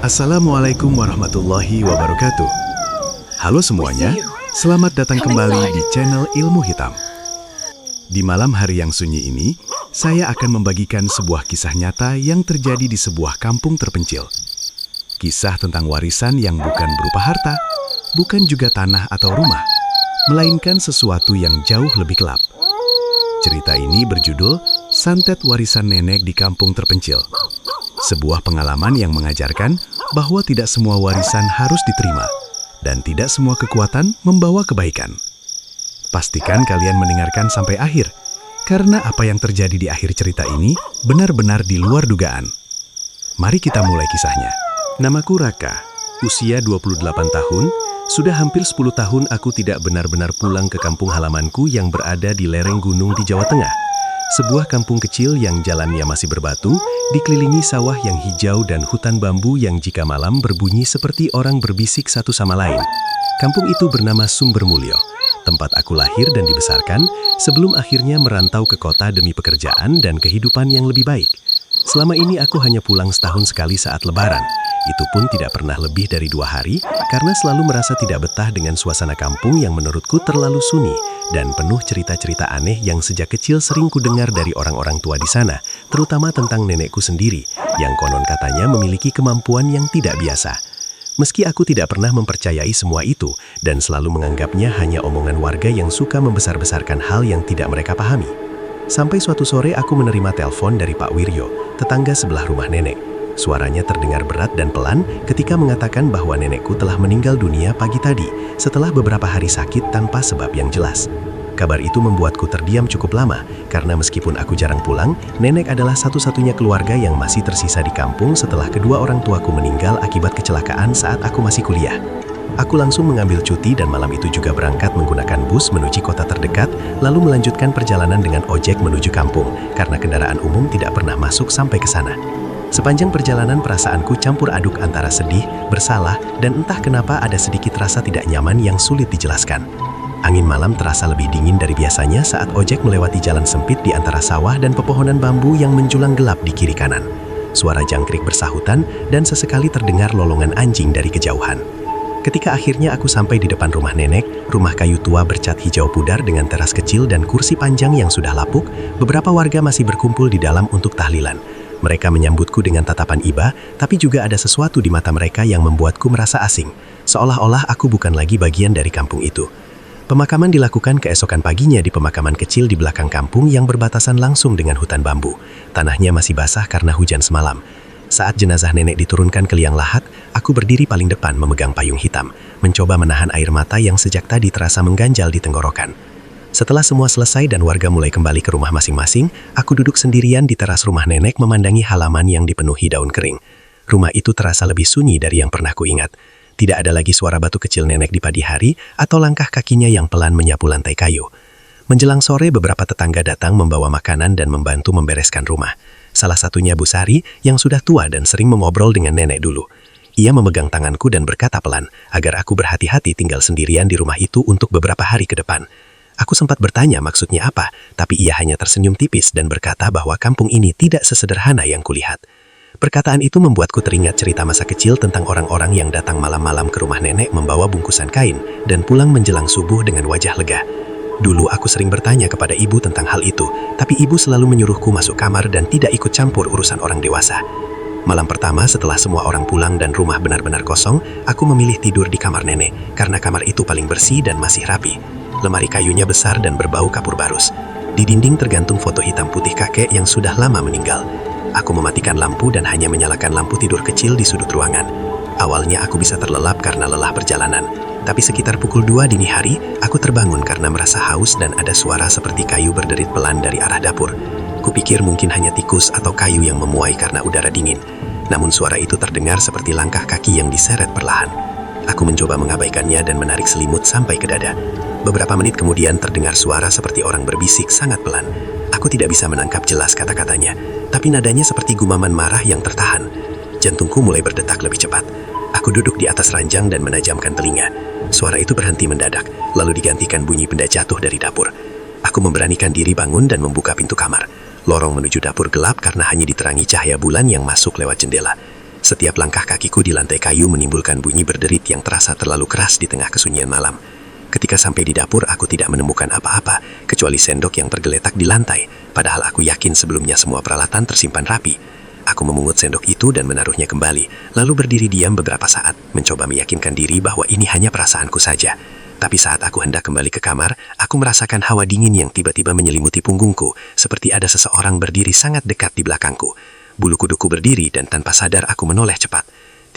Assalamualaikum warahmatullahi wabarakatuh. Halo semuanya, selamat datang kembali di channel Ilmu Hitam. Di malam hari yang sunyi ini, saya akan membagikan sebuah kisah nyata yang terjadi di sebuah kampung terpencil. Kisah tentang warisan yang bukan berupa harta, bukan juga tanah atau rumah, melainkan sesuatu yang jauh lebih gelap. Cerita ini berjudul Santet Warisan Nenek di Kampung Terpencil. Sebuah pengalaman yang mengajarkan bahwa tidak semua warisan harus diterima dan tidak semua kekuatan membawa kebaikan. Pastikan kalian mendengarkan sampai akhir, karena apa yang terjadi di akhir cerita ini benar-benar di luar dugaan. Mari kita mulai kisahnya. Namaku Raka, usia 28 tahun, sudah hampir 10 tahun aku tidak benar-benar pulang ke kampung halamanku yang berada di lereng gunung di Jawa Tengah. Sebuah kampung kecil yang jalannya masih berbatu, dikelilingi sawah yang hijau dan hutan bambu yang jika malam berbunyi seperti orang berbisik satu sama lain. Kampung itu bernama Sumbermulyo, tempat aku lahir dan dibesarkan sebelum akhirnya merantau ke kota demi pekerjaan dan kehidupan yang lebih baik. Selama ini aku hanya pulang setahun sekali saat lebaran. Itu pun tidak pernah lebih dari 2 hari karena selalu merasa tidak betah dengan suasana kampung yang menurutku terlalu sunyi dan penuh cerita-cerita aneh yang sejak kecil sering kudengar dari orang-orang tua di sana, terutama tentang nenekku sendiri yang konon katanya memiliki kemampuan yang tidak biasa. Meski aku tidak pernah mempercayai semua itu dan selalu menganggapnya hanya omongan warga yang suka membesar-besarkan hal yang tidak mereka pahami. Sampai suatu sore aku menerima telepon dari Pak Wiryo, tetangga sebelah rumah nenek. Suaranya terdengar berat dan pelan ketika mengatakan bahwa nenekku telah meninggal dunia pagi tadi setelah beberapa hari sakit tanpa sebab yang jelas. Kabar itu membuatku terdiam cukup lama karena meskipun aku jarang pulang, nenek adalah satu-satunya keluarga yang masih tersisa di kampung setelah kedua orang tuaku meninggal akibat kecelakaan saat aku masih kuliah. Aku langsung mengambil cuti dan malam itu juga berangkat menggunakan bus menuju kota terdekat, lalu melanjutkan perjalanan dengan ojek menuju kampung karena kendaraan umum tidak pernah masuk sampai ke sana. Sepanjang perjalanan perasaanku campur aduk antara sedih, bersalah, dan entah kenapa ada sedikit rasa tidak nyaman yang sulit dijelaskan. Angin malam terasa lebih dingin dari biasanya saat ojek melewati jalan sempit di antara sawah dan pepohonan bambu yang menjulang gelap di kiri kanan. Suara jangkrik bersahutan dan sesekali terdengar lolongan anjing dari kejauhan. Ketika akhirnya aku sampai di depan rumah nenek, rumah kayu tua bercat hijau pudar dengan teras kecil dan kursi panjang yang sudah lapuk, beberapa warga masih berkumpul di dalam untuk tahlilan. Mereka menyambutku dengan tatapan iba, tapi juga ada sesuatu di mata mereka yang membuatku merasa asing, seolah-olah aku bukan lagi bagian dari kampung itu. Pemakaman dilakukan keesokan paginya di pemakaman kecil di belakang kampung yang berbatasan langsung dengan hutan bambu. Tanahnya masih basah karena hujan semalam. Saat jenazah nenek diturunkan ke liang lahat, aku berdiri paling depan memegang payung hitam, mencoba menahan air mata yang sejak tadi terasa mengganjal di tenggorokan. Setelah semua selesai dan warga mulai kembali ke rumah masing-masing, aku duduk sendirian di teras rumah nenek memandangi halaman yang dipenuhi daun kering. Rumah itu terasa lebih sunyi dari yang pernah kuingat. Tidak ada lagi suara batu kecil nenek di pagi hari atau langkah kakinya yang pelan menyapu lantai kayu. Menjelang sore, beberapa tetangga datang membawa makanan dan membantu membereskan rumah. Salah satunya Bu Sari yang sudah tua dan sering mengobrol dengan nenek dulu. Ia memegang tanganku dan berkata pelan agar aku berhati-hati tinggal sendirian di rumah itu untuk beberapa hari ke depan. Aku sempat bertanya maksudnya apa, tapi ia hanya tersenyum tipis dan berkata bahwa kampung ini tidak sesederhana yang kulihat. Perkataan itu membuatku teringat cerita masa kecil tentang orang-orang yang datang malam-malam ke rumah nenek membawa bungkusan kain dan pulang menjelang subuh dengan wajah lega. Dulu aku sering bertanya kepada ibu tentang hal itu, tapi ibu selalu menyuruhku masuk kamar dan tidak ikut campur urusan orang dewasa. Malam pertama setelah semua orang pulang dan rumah benar-benar kosong, aku memilih tidur di kamar nenek karena kamar itu paling bersih dan masih rapi. Lemari kayunya besar dan berbau kapur barus. Di dinding tergantung foto hitam putih kakek yang sudah lama meninggal. Aku mematikan lampu dan hanya menyalakan lampu tidur kecil di sudut ruangan. Awalnya aku bisa terlelap karena lelah perjalanan. Tapi sekitar pukul 2 dini hari, aku terbangun karena merasa haus dan ada suara seperti kayu berderit pelan dari arah dapur. Kupikir mungkin hanya tikus atau kayu yang memuai karena udara dingin. Namun suara itu terdengar seperti langkah kaki yang diseret perlahan. Aku mencoba mengabaikannya dan menarik selimut sampai ke dada. Beberapa menit kemudian terdengar suara seperti orang berbisik sangat pelan. Aku tidak bisa menangkap jelas kata-katanya, tapi nadanya seperti gumaman marah yang tertahan. Jantungku mulai berdetak lebih cepat. Aku duduk di atas ranjang dan menajamkan telinga. Suara itu berhenti mendadak, lalu digantikan bunyi benda jatuh dari dapur. Aku memberanikan diri bangun dan membuka pintu kamar. Lorong menuju dapur gelap karena hanya diterangi cahaya bulan yang masuk lewat jendela. Setiap langkah kakiku di lantai kayu menimbulkan bunyi berderit yang terasa terlalu keras di tengah kesunyian malam. Ketika sampai di dapur, aku tidak menemukan apa-apa, kecuali sendok yang tergeletak di lantai, padahal aku yakin sebelumnya semua peralatan tersimpan rapi. Aku memungut sendok itu dan menaruhnya kembali, lalu berdiri diam beberapa saat, mencoba meyakinkan diri bahwa ini hanya perasaanku saja. Tapi saat aku hendak kembali ke kamar, aku merasakan hawa dingin yang tiba-tiba menyelimuti punggungku, seperti ada seseorang berdiri sangat dekat di belakangku. Bulu kuduku berdiri dan tanpa sadar aku menoleh cepat.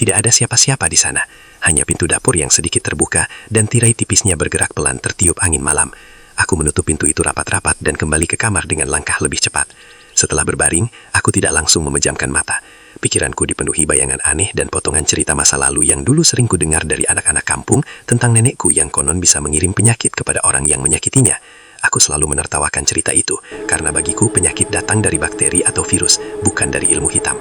Tidak ada siapa-siapa di sana, hanya pintu dapur yang sedikit terbuka dan tirai tipisnya bergerak pelan tertiup angin malam. Aku menutup pintu itu rapat-rapat dan kembali ke kamar dengan langkah lebih cepat. Setelah berbaring, aku tidak langsung memejamkan mata. Pikiranku dipenuhi bayangan aneh dan potongan cerita masa lalu yang dulu sering kudengar dari anak-anak kampung tentang nenekku yang konon bisa mengirim penyakit kepada orang yang menyakitinya. Aku selalu menertawakan cerita itu, karena bagiku penyakit datang dari bakteri atau virus, bukan dari ilmu hitam.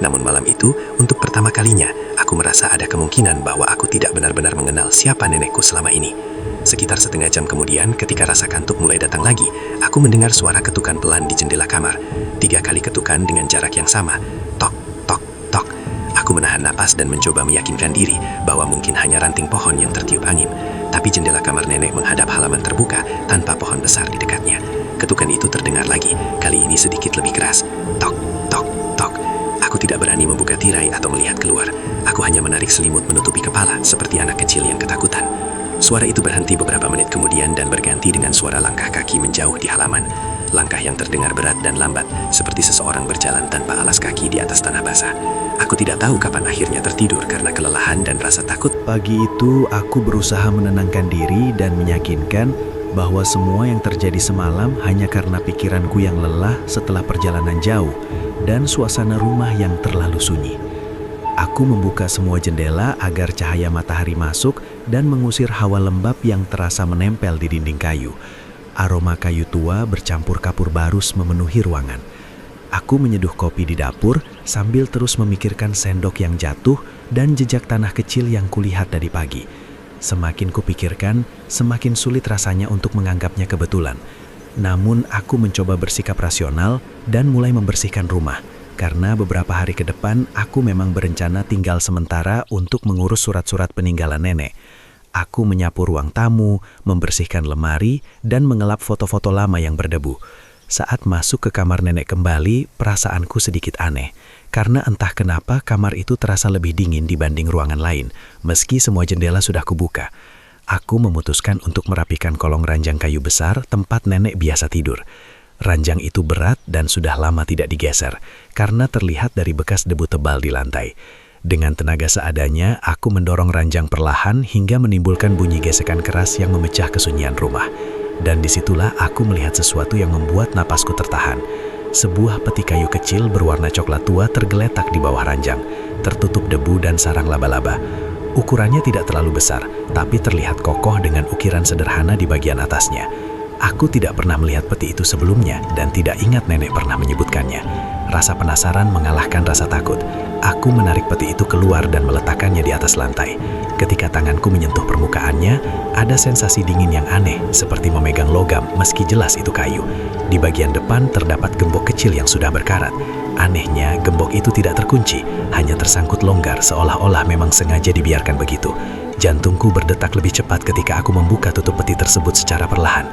Namun malam itu, untuk pertama kalinya, aku merasa ada kemungkinan bahwa aku tidak benar-benar mengenal siapa nenekku selama ini. Sekitar setengah jam kemudian, ketika rasa kantuk mulai datang lagi, aku mendengar suara ketukan pelan di jendela kamar. 3 kali ketukan dengan jarak yang sama. Tok, tok, tok. Aku menahan napas dan mencoba meyakinkan diri bahwa mungkin hanya ranting pohon yang tertiup angin. Tapi jendela kamar nenek menghadap halaman terbuka tanpa pohon besar di dekatnya. Ketukan itu terdengar lagi, kali ini sedikit lebih keras. Tok, tok, tok. Aku tidak berani membuka tirai atau melihat keluar. Aku hanya menarik selimut menutupi kepala seperti anak kecil yang ketakutan. Suara itu berhenti beberapa menit kemudian dan berganti dengan suara langkah kaki menjauh di halaman. Langkah yang terdengar berat dan lambat, seperti seseorang berjalan tanpa alas kaki di atas tanah basah. Aku tidak tahu kapan akhirnya tertidur karena kelelahan dan rasa takut. Pagi itu aku berusaha menenangkan diri dan meyakinkan bahwa semua yang terjadi semalam hanya karena pikiranku yang lelah setelah perjalanan jauh dan suasana rumah yang terlalu sunyi. Aku membuka semua jendela agar cahaya matahari masuk dan mengusir hawa lembab yang terasa menempel di dinding kayu. Aroma kayu tua bercampur kapur barus memenuhi ruangan. Aku menyeduh kopi di dapur sambil terus memikirkan sendok yang jatuh dan jejak tanah kecil yang kulihat dari pagi. Semakin kupikirkan, semakin sulit rasanya untuk menganggapnya kebetulan. Namun aku mencoba bersikap rasional dan mulai membersihkan rumah. Karena beberapa hari ke depan aku memang berencana tinggal sementara untuk mengurus surat-surat peninggalan nenek. Aku menyapu ruang tamu, membersihkan lemari, dan mengelap foto-foto lama yang berdebu. Saat masuk ke kamar nenek kembali, perasaanku sedikit aneh. Karena entah kenapa kamar itu terasa lebih dingin dibanding ruangan lain, meski semua jendela sudah kubuka. Aku memutuskan untuk merapikan kolong ranjang kayu besar tempat nenek biasa tidur. Ranjang itu berat dan sudah lama tidak digeser, karena terlihat dari bekas debu tebal di lantai. Dengan tenaga seadanya, aku mendorong ranjang perlahan hingga menimbulkan bunyi gesekan keras yang memecah kesunyian rumah. Dan disitulah aku melihat sesuatu yang membuat napasku tertahan. Sebuah peti kayu kecil berwarna coklat tua tergeletak di bawah ranjang, tertutup debu dan sarang laba-laba. Ukurannya tidak terlalu besar, tapi terlihat kokoh dengan ukiran sederhana di bagian atasnya. Aku tidak pernah melihat peti itu sebelumnya dan tidak ingat nenek pernah menyebutkannya. Rasa penasaran mengalahkan rasa takut. Aku menarik peti itu keluar dan meletakkannya di atas lantai. Ketika tanganku menyentuh permukaannya, ada sensasi dingin yang aneh, seperti memegang logam meski jelas itu kayu. Di bagian depan terdapat gembok kecil yang sudah berkarat. Anehnya, gembok itu tidak terkunci, hanya tersangkut longgar seolah-olah memang sengaja dibiarkan begitu. Jantungku berdetak lebih cepat ketika aku membuka tutup peti tersebut secara perlahan.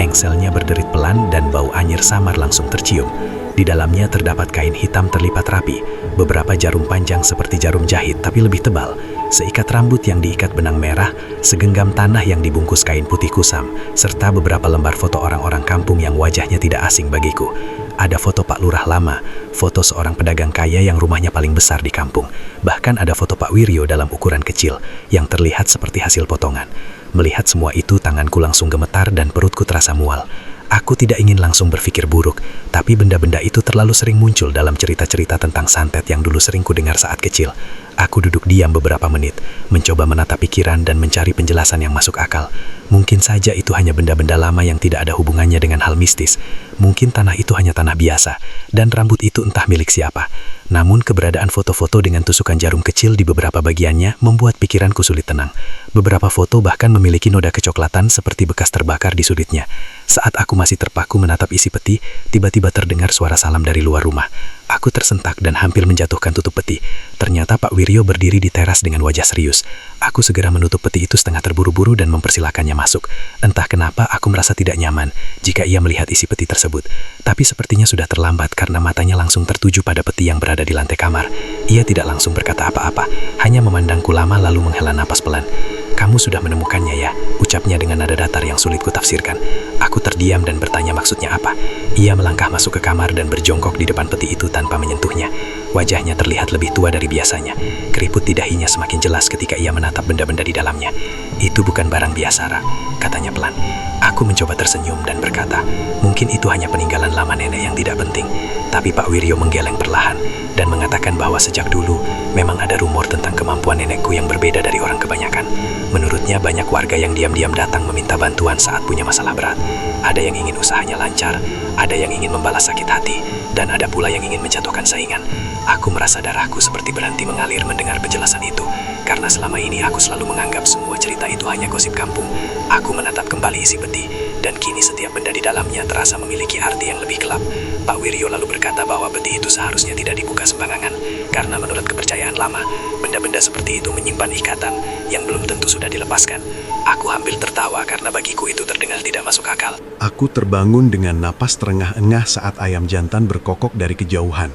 Engselnya berderit pelan dan bau anyir samar langsung tercium. Di dalamnya terdapat kain hitam terlipat rapi, beberapa jarum panjang seperti jarum jahit tapi lebih tebal, seikat rambut yang diikat benang merah, segenggam tanah yang dibungkus kain putih kusam, serta beberapa lembar foto orang-orang kampung yang wajahnya tidak asing bagiku. Ada foto Pak Lurah lama, foto seorang pedagang kaya yang rumahnya paling besar di kampung. Bahkan ada foto Pak Wiryo dalam ukuran kecil, yang terlihat seperti hasil potongan. Melihat semua itu, tanganku langsung gemetar dan perutku terasa mual. Aku tidak ingin langsung berpikir buruk, tapi benda-benda itu terlalu sering muncul dalam cerita-cerita tentang santet yang dulu sering kudengar saat kecil. Aku duduk diam beberapa menit, mencoba menata pikiran dan mencari penjelasan yang masuk akal. Mungkin saja itu hanya benda-benda lama yang tidak ada hubungannya dengan hal mistis. Mungkin tanah itu hanya tanah biasa, dan rambut itu entah milik siapa. Namun keberadaan foto-foto dengan tusukan jarum kecil di beberapa bagiannya membuat pikiranku sulit tenang. Beberapa foto bahkan memiliki noda kecoklatan seperti bekas terbakar di sudutnya. Saat aku masih terpaku menatap isi peti, tiba-tiba terdengar suara salam dari luar rumah. Aku tersentak dan hampir menjatuhkan tutup peti. Ternyata Pak Wiryo berdiri di teras dengan wajah serius. Aku segera menutup peti itu setengah terburu-buru dan mempersilakannya masuk. Entah kenapa aku merasa tidak nyaman jika ia melihat isi peti tersebut. Tapi sepertinya sudah terlambat karena matanya langsung tertuju pada peti yang berada di lantai kamar. Ia tidak langsung berkata apa-apa, hanya memandangku lama lalu menghela napas pelan. "Kamu sudah menemukannya ya?" ucapnya dengan nada datar yang sulit kutafsirkan. Aku terdiam dan bertanya maksudnya apa. Ia melangkah masuk ke kamar dan berjongkok di depan peti itu tanpa menyentuhnya. Wajahnya terlihat lebih tua dari biasanya. Keriput di dahinya semakin jelas ketika ia menatap benda-benda di dalamnya. "Itu bukan barang biasa, Ra," katanya pelan. Aku mencoba tersenyum dan berkata, "Mungkin itu hanya peninggalan lama nenek yang tidak penting." Tapi Pak Wiryo menggeleng perlahan dan mengatakan bahwa sejak dulu memang ada rumor tentang kemampuan nenekku yang berbeda dari orang kebanyakan. Menurutnya banyak warga yang diam-diam datang meminta bantuan saat punya masalah berat. Ada yang ingin usahanya lancar, ada yang ingin membalas sakit hati, dan ada pula yang ingin menjatuhkan saingan. Aku merasa darahku seperti berhenti mengalir mendengar penjelasan itu, karena selama ini aku selalu menganggap semua cerita itu hanya gosip kampung. Aku menatap kembali isi peti, dan kini setiap benda di dalamnya terasa memiliki arti yang lebih gelap. Pak Wiryo lalu berkata bahwa peti itu seharusnya tidak dibuka sembarangan, karena menurut kepercayaan lama, benda-benda seperti itu menyimpan ikatan yang belum tentu sudah dilepaskan. Aku hampir tertawa karena bagiku itu terdengar tidak masuk akal. Aku terbangun dengan napas terengah-engah saat ayam jantan berkokok dari kejauhan.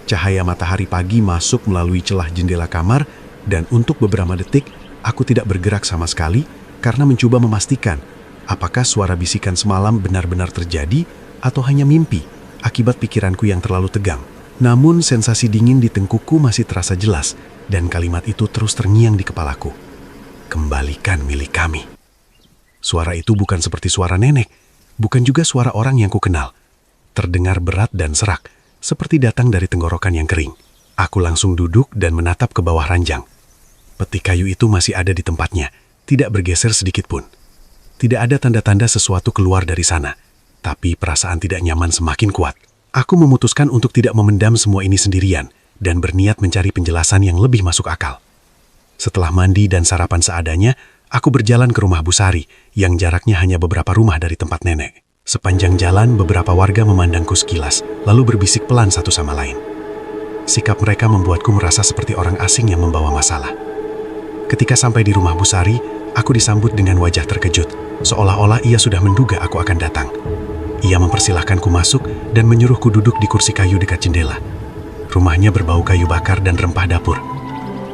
Cahaya matahari pagi masuk melalui celah jendela kamar, dan untuk beberapa detik, aku tidak bergerak sama sekali karena mencoba memastikan apakah suara bisikan semalam benar-benar terjadi atau hanya mimpi akibat pikiranku yang terlalu tegang. Namun sensasi dingin di tengkukku masih terasa jelas, dan kalimat itu terus terngiang di kepalaku. "Kembalikan milik kami." Suara itu bukan seperti suara nenek, bukan juga suara orang yang kukenal. Terdengar berat dan serak, seperti datang dari tenggorokan yang kering. Aku langsung duduk dan menatap ke bawah ranjang. Peti kayu itu masih ada di tempatnya, tidak bergeser sedikit pun. Tidak ada tanda-tanda sesuatu keluar dari sana, tapi perasaan tidak nyaman semakin kuat. Aku memutuskan untuk tidak memendam semua ini sendirian dan berniat mencari penjelasan yang lebih masuk akal. Setelah mandi dan sarapan seadanya, aku berjalan ke rumah Bu Sari yang jaraknya hanya beberapa rumah dari tempat nenek. Sepanjang jalan, beberapa warga memandangku sekilas, lalu berbisik pelan satu sama lain. Sikap mereka membuatku merasa seperti orang asing yang membawa masalah. Ketika sampai di rumah Bu Sari, aku disambut dengan wajah terkejut, seolah-olah ia sudah menduga aku akan datang. Ia mempersilahkanku masuk dan menyuruhku duduk di kursi kayu dekat jendela. Rumahnya berbau kayu bakar dan rempah dapur.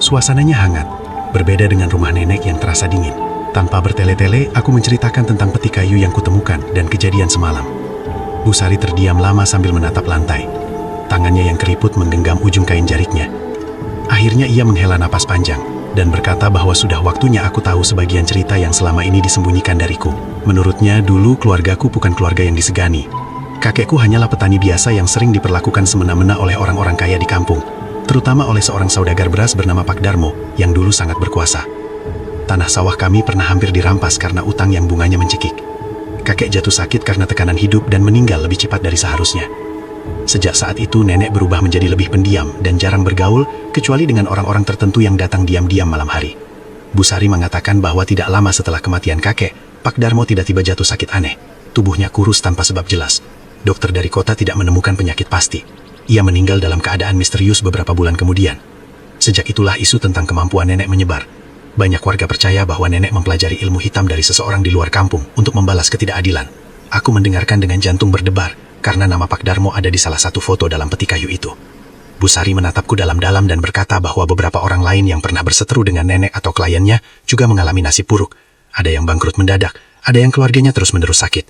Suasananya hangat, berbeda dengan rumah nenek yang terasa dingin. Tanpa bertele-tele, aku menceritakan tentang peti kayu yang kutemukan dan kejadian semalam. Bu Sari terdiam lama sambil menatap lantai. Tangannya yang keriput menggenggam ujung kain jariknya. Akhirnya ia menghela napas panjang dan berkata bahwa sudah waktunya aku tahu sebagian cerita yang selama ini disembunyikan dariku. Menurutnya, dulu keluargaku bukan keluarga yang disegani. Kakekku hanyalah petani biasa yang sering diperlakukan semena-mena oleh orang-orang kaya di kampung, terutama oleh seorang saudagar beras bernama Pak Darmo yang dulu sangat berkuasa. Tanah sawah kami pernah hampir dirampas karena utang yang bunganya mencekik. Kakek jatuh sakit karena tekanan hidup dan meninggal lebih cepat dari seharusnya. Sejak saat itu nenek berubah menjadi lebih pendiam dan jarang bergaul kecuali dengan orang-orang tertentu yang datang diam-diam malam hari. Bu Sari mengatakan bahwa tidak lama setelah kematian kakek, Pak Darmo tiba-tiba jatuh sakit aneh. Tubuhnya kurus tanpa sebab jelas. Dokter dari kota tidak menemukan penyakit pasti. Ia meninggal dalam keadaan misterius beberapa bulan kemudian. Sejak itulah isu tentang kemampuan nenek menyebar. Banyak warga percaya bahwa nenek mempelajari ilmu hitam dari seseorang di luar kampung untuk membalas ketidakadilan. Aku mendengarkan dengan jantung berdebar karena nama Pak Darmo ada di salah satu foto dalam peti kayu itu. Bu Sari menatapku dalam-dalam dan berkata bahwa beberapa orang lain yang pernah berseteru dengan nenek atau kliennya juga mengalami nasib buruk. Ada yang bangkrut mendadak, ada yang keluarganya terus-menerus sakit.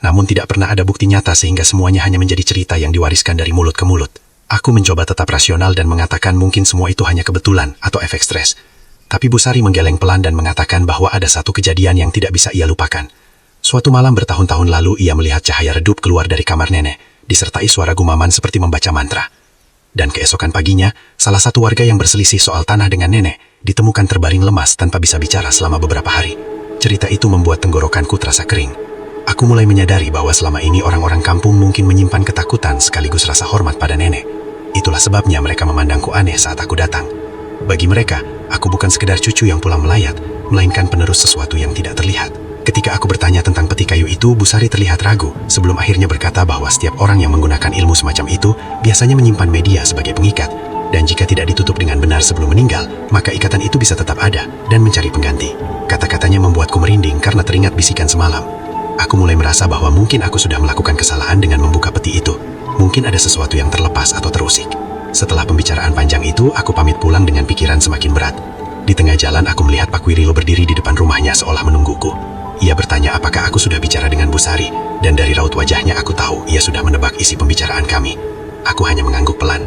Namun tidak pernah ada bukti nyata sehingga semuanya hanya menjadi cerita yang diwariskan dari mulut ke mulut. Aku mencoba tetap rasional dan mengatakan mungkin semua itu hanya kebetulan atau efek stres. Tapi Bu Sari menggeleng pelan dan mengatakan bahwa ada satu kejadian yang tidak bisa ia lupakan. Suatu malam bertahun-tahun lalu ia melihat cahaya redup keluar dari kamar nenek, disertai suara gumaman seperti membaca mantra. Dan keesokan paginya, salah satu warga yang berselisih soal tanah dengan nenek ditemukan terbaring lemas tanpa bisa bicara selama beberapa hari. Cerita itu membuat tenggorokanku terasa kering. Aku mulai menyadari bahwa selama ini orang-orang kampung mungkin menyimpan ketakutan sekaligus rasa hormat pada nenek. Itulah sebabnya mereka memandangku aneh saat aku datang. Bagi mereka, aku bukan sekedar cucu yang pulang melayat, melainkan penerus sesuatu yang tidak terlihat. Ketika aku bertanya tentang peti kayu itu, Bu Sari terlihat ragu sebelum akhirnya berkata bahwa setiap orang yang menggunakan ilmu semacam itu biasanya menyimpan media sebagai pengikat, dan jika tidak ditutup dengan benar sebelum meninggal, maka ikatan itu bisa tetap ada dan mencari pengganti. Kata-katanya membuatku merinding karena teringat bisikan semalam. Aku mulai merasa bahwa mungkin aku sudah melakukan kesalahan dengan membuka peti itu. Mungkin ada sesuatu yang terlepas atau terusik. Setelah pembicaraan panjang itu, aku pamit pulang dengan pikiran semakin berat. Di tengah jalan, aku melihat Pak Wirilo berdiri di depan rumahnya seolah menungguku. Ia bertanya apakah aku sudah bicara dengan Bu Sari, dan dari raut wajahnya aku tahu ia sudah menebak isi pembicaraan kami. Aku hanya mengangguk pelan.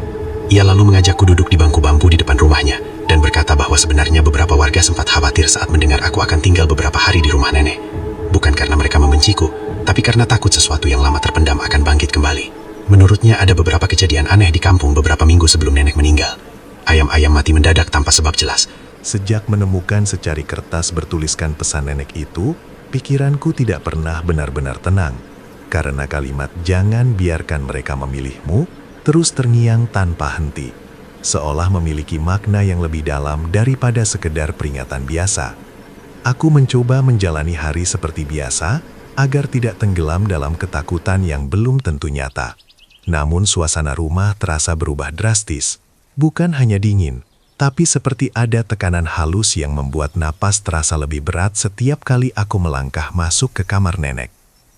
Ia lalu mengajakku duduk di bangku bambu di depan rumahnya, dan berkata bahwa sebenarnya beberapa warga sempat khawatir saat mendengar aku akan tinggal beberapa hari di rumah nenek. Bukan karena mereka membenciku, tapi karena takut sesuatu yang lama terpendam akan bangkit kembali. Menurutnya ada beberapa kejadian aneh di kampung beberapa minggu sebelum nenek meninggal. Ayam-ayam mati mendadak tanpa sebab jelas. Sejak menemukan secari kertas bertuliskan pesan nenek itu, pikiranku tidak pernah benar-benar tenang. Karena kalimat "jangan biarkan mereka memilihmu" terus terngiang tanpa henti. Seolah memiliki makna yang lebih dalam daripada sekedar peringatan biasa. Aku mencoba menjalani hari seperti biasa, agar tidak tenggelam dalam ketakutan yang belum tentu nyata. Namun suasana rumah terasa berubah drastis. Bukan hanya dingin, tapi seperti ada tekanan halus yang membuat napas terasa lebih berat setiap kali aku melangkah masuk ke kamar nenek.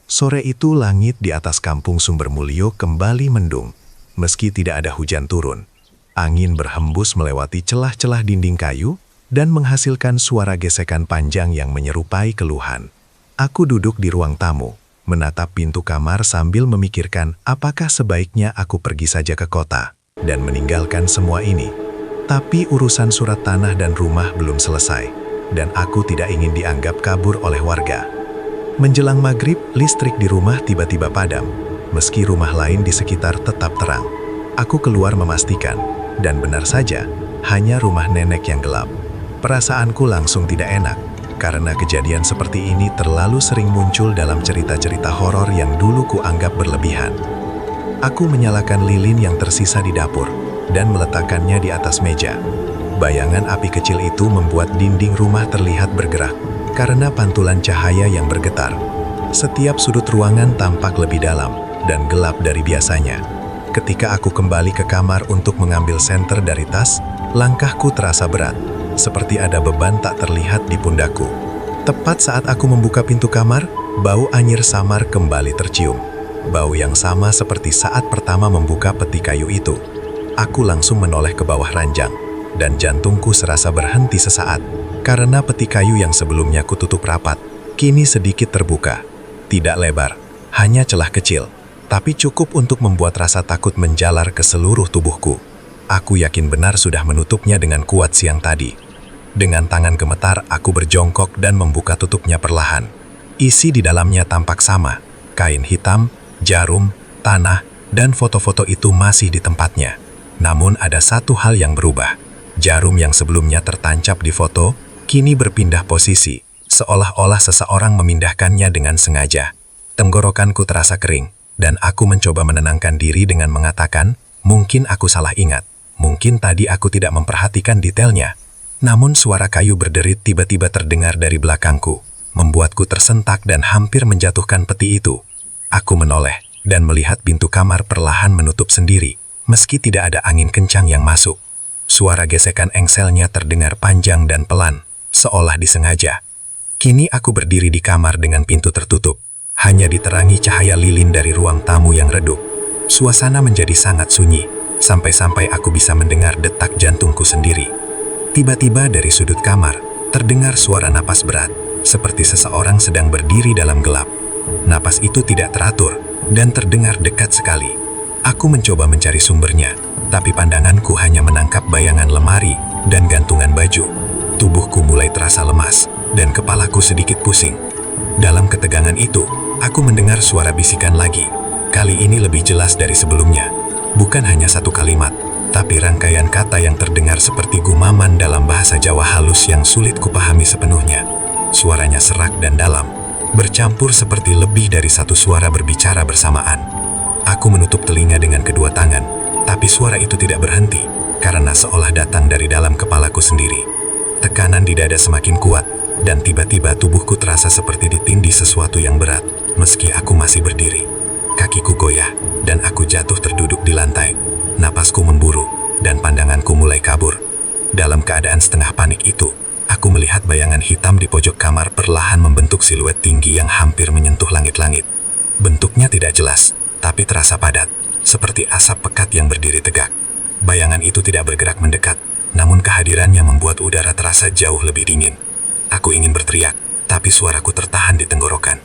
Sore itu langit di atas kampung Sumbermulyo kembali mendung. Meski tidak ada hujan turun, angin berhembus melewati celah-celah dinding kayu dan menghasilkan suara gesekan panjang yang menyerupai keluhan. Aku duduk di ruang tamu, menatap pintu kamar sambil memikirkan apakah sebaiknya aku pergi saja ke kota dan meninggalkan semua ini. Tapi urusan surat tanah dan rumah belum selesai, dan aku tidak ingin dianggap kabur oleh warga. Menjelang maghrib, listrik di rumah tiba-tiba padam, meski rumah lain di sekitar tetap terang. Aku keluar memastikan, dan benar saja, hanya rumah nenek yang gelap. Perasaanku langsung tidak enak, karena kejadian seperti ini terlalu sering muncul dalam cerita-cerita horor yang dulu kuanggap berlebihan. Aku menyalakan lilin yang tersisa di dapur, dan meletakkannya di atas meja. Bayangan api kecil itu membuat dinding rumah terlihat bergerak, karena pantulan cahaya yang bergetar. Setiap sudut ruangan tampak lebih dalam, dan gelap dari biasanya. Ketika aku kembali ke kamar untuk mengambil senter dari tas, langkahku terasa berat. Seperti ada beban tak terlihat di pundakku. Tepat saat aku membuka pintu kamar, bau anyir samar kembali tercium. Bau yang sama seperti saat pertama membuka peti kayu itu. Aku langsung menoleh ke bawah ranjang, dan jantungku serasa berhenti sesaat, karena peti kayu yang sebelumnya kututup rapat, kini sedikit terbuka. Tidak lebar, hanya celah kecil, tapi cukup untuk membuat rasa takut menjalar ke seluruh tubuhku. Aku yakin benar sudah menutupnya dengan kuat siang tadi. Dengan tangan gemetar, aku berjongkok dan membuka tutupnya perlahan. Isi di dalamnya tampak sama, kain hitam, jarum, tanah, dan foto-foto itu masih di tempatnya. Namun ada satu hal yang berubah. Jarum yang sebelumnya tertancap di foto, kini berpindah posisi, seolah-olah seseorang memindahkannya dengan sengaja. Tenggorokanku terasa kering, dan aku mencoba menenangkan diri dengan mengatakan, mungkin aku salah ingat, mungkin tadi aku tidak memperhatikan detailnya. Namun suara kayu berderit tiba-tiba terdengar dari belakangku, membuatku tersentak dan hampir menjatuhkan peti itu. Aku menoleh dan melihat pintu kamar perlahan menutup sendiri, meski tidak ada angin kencang yang masuk. Suara gesekan engselnya terdengar panjang dan pelan, seolah disengaja. Kini aku berdiri di kamar dengan pintu tertutup, hanya diterangi cahaya lilin dari ruang tamu yang redup. Suasana menjadi sangat sunyi, sampai-sampai aku bisa mendengar detak jantungku sendiri. Tiba-tiba dari sudut kamar, terdengar suara napas berat, seperti seseorang sedang berdiri dalam gelap. Napas itu tidak teratur, dan terdengar dekat sekali. Aku mencoba mencari sumbernya, tapi pandanganku hanya menangkap bayangan lemari dan gantungan baju. Tubuhku mulai terasa lemas, dan kepalaku sedikit pusing. Dalam ketegangan itu, aku mendengar suara bisikan lagi. Kali ini lebih jelas dari sebelumnya. Bukan hanya satu kalimat, tapi rangkaian kata yang terdengar seperti gumaman dalam bahasa Jawa halus yang sulit kupahami sepenuhnya. Suaranya serak dan dalam, bercampur seperti lebih dari satu suara berbicara bersamaan. Aku menutup telinga dengan kedua tangan, tapi suara itu tidak berhenti, karena seolah datang dari dalam kepalaku sendiri. Tekanan di dada semakin kuat, dan tiba-tiba tubuhku terasa seperti ditindih sesuatu yang berat, meski aku masih berdiri. Kakiku goyah, dan aku jatuh terduduk di lantai. Napasku memburu, dan pandanganku mulai kabur. Dalam keadaan setengah panik itu, aku melihat bayangan hitam di pojok kamar perlahan membentuk siluet tinggi yang hampir menyentuh langit-langit. Bentuknya tidak jelas, tapi terasa padat, seperti asap pekat yang berdiri tegak. Bayangan itu tidak bergerak mendekat, namun kehadirannya membuat udara terasa jauh lebih dingin. Aku ingin berteriak, tapi suaraku tertahan di tenggorokan.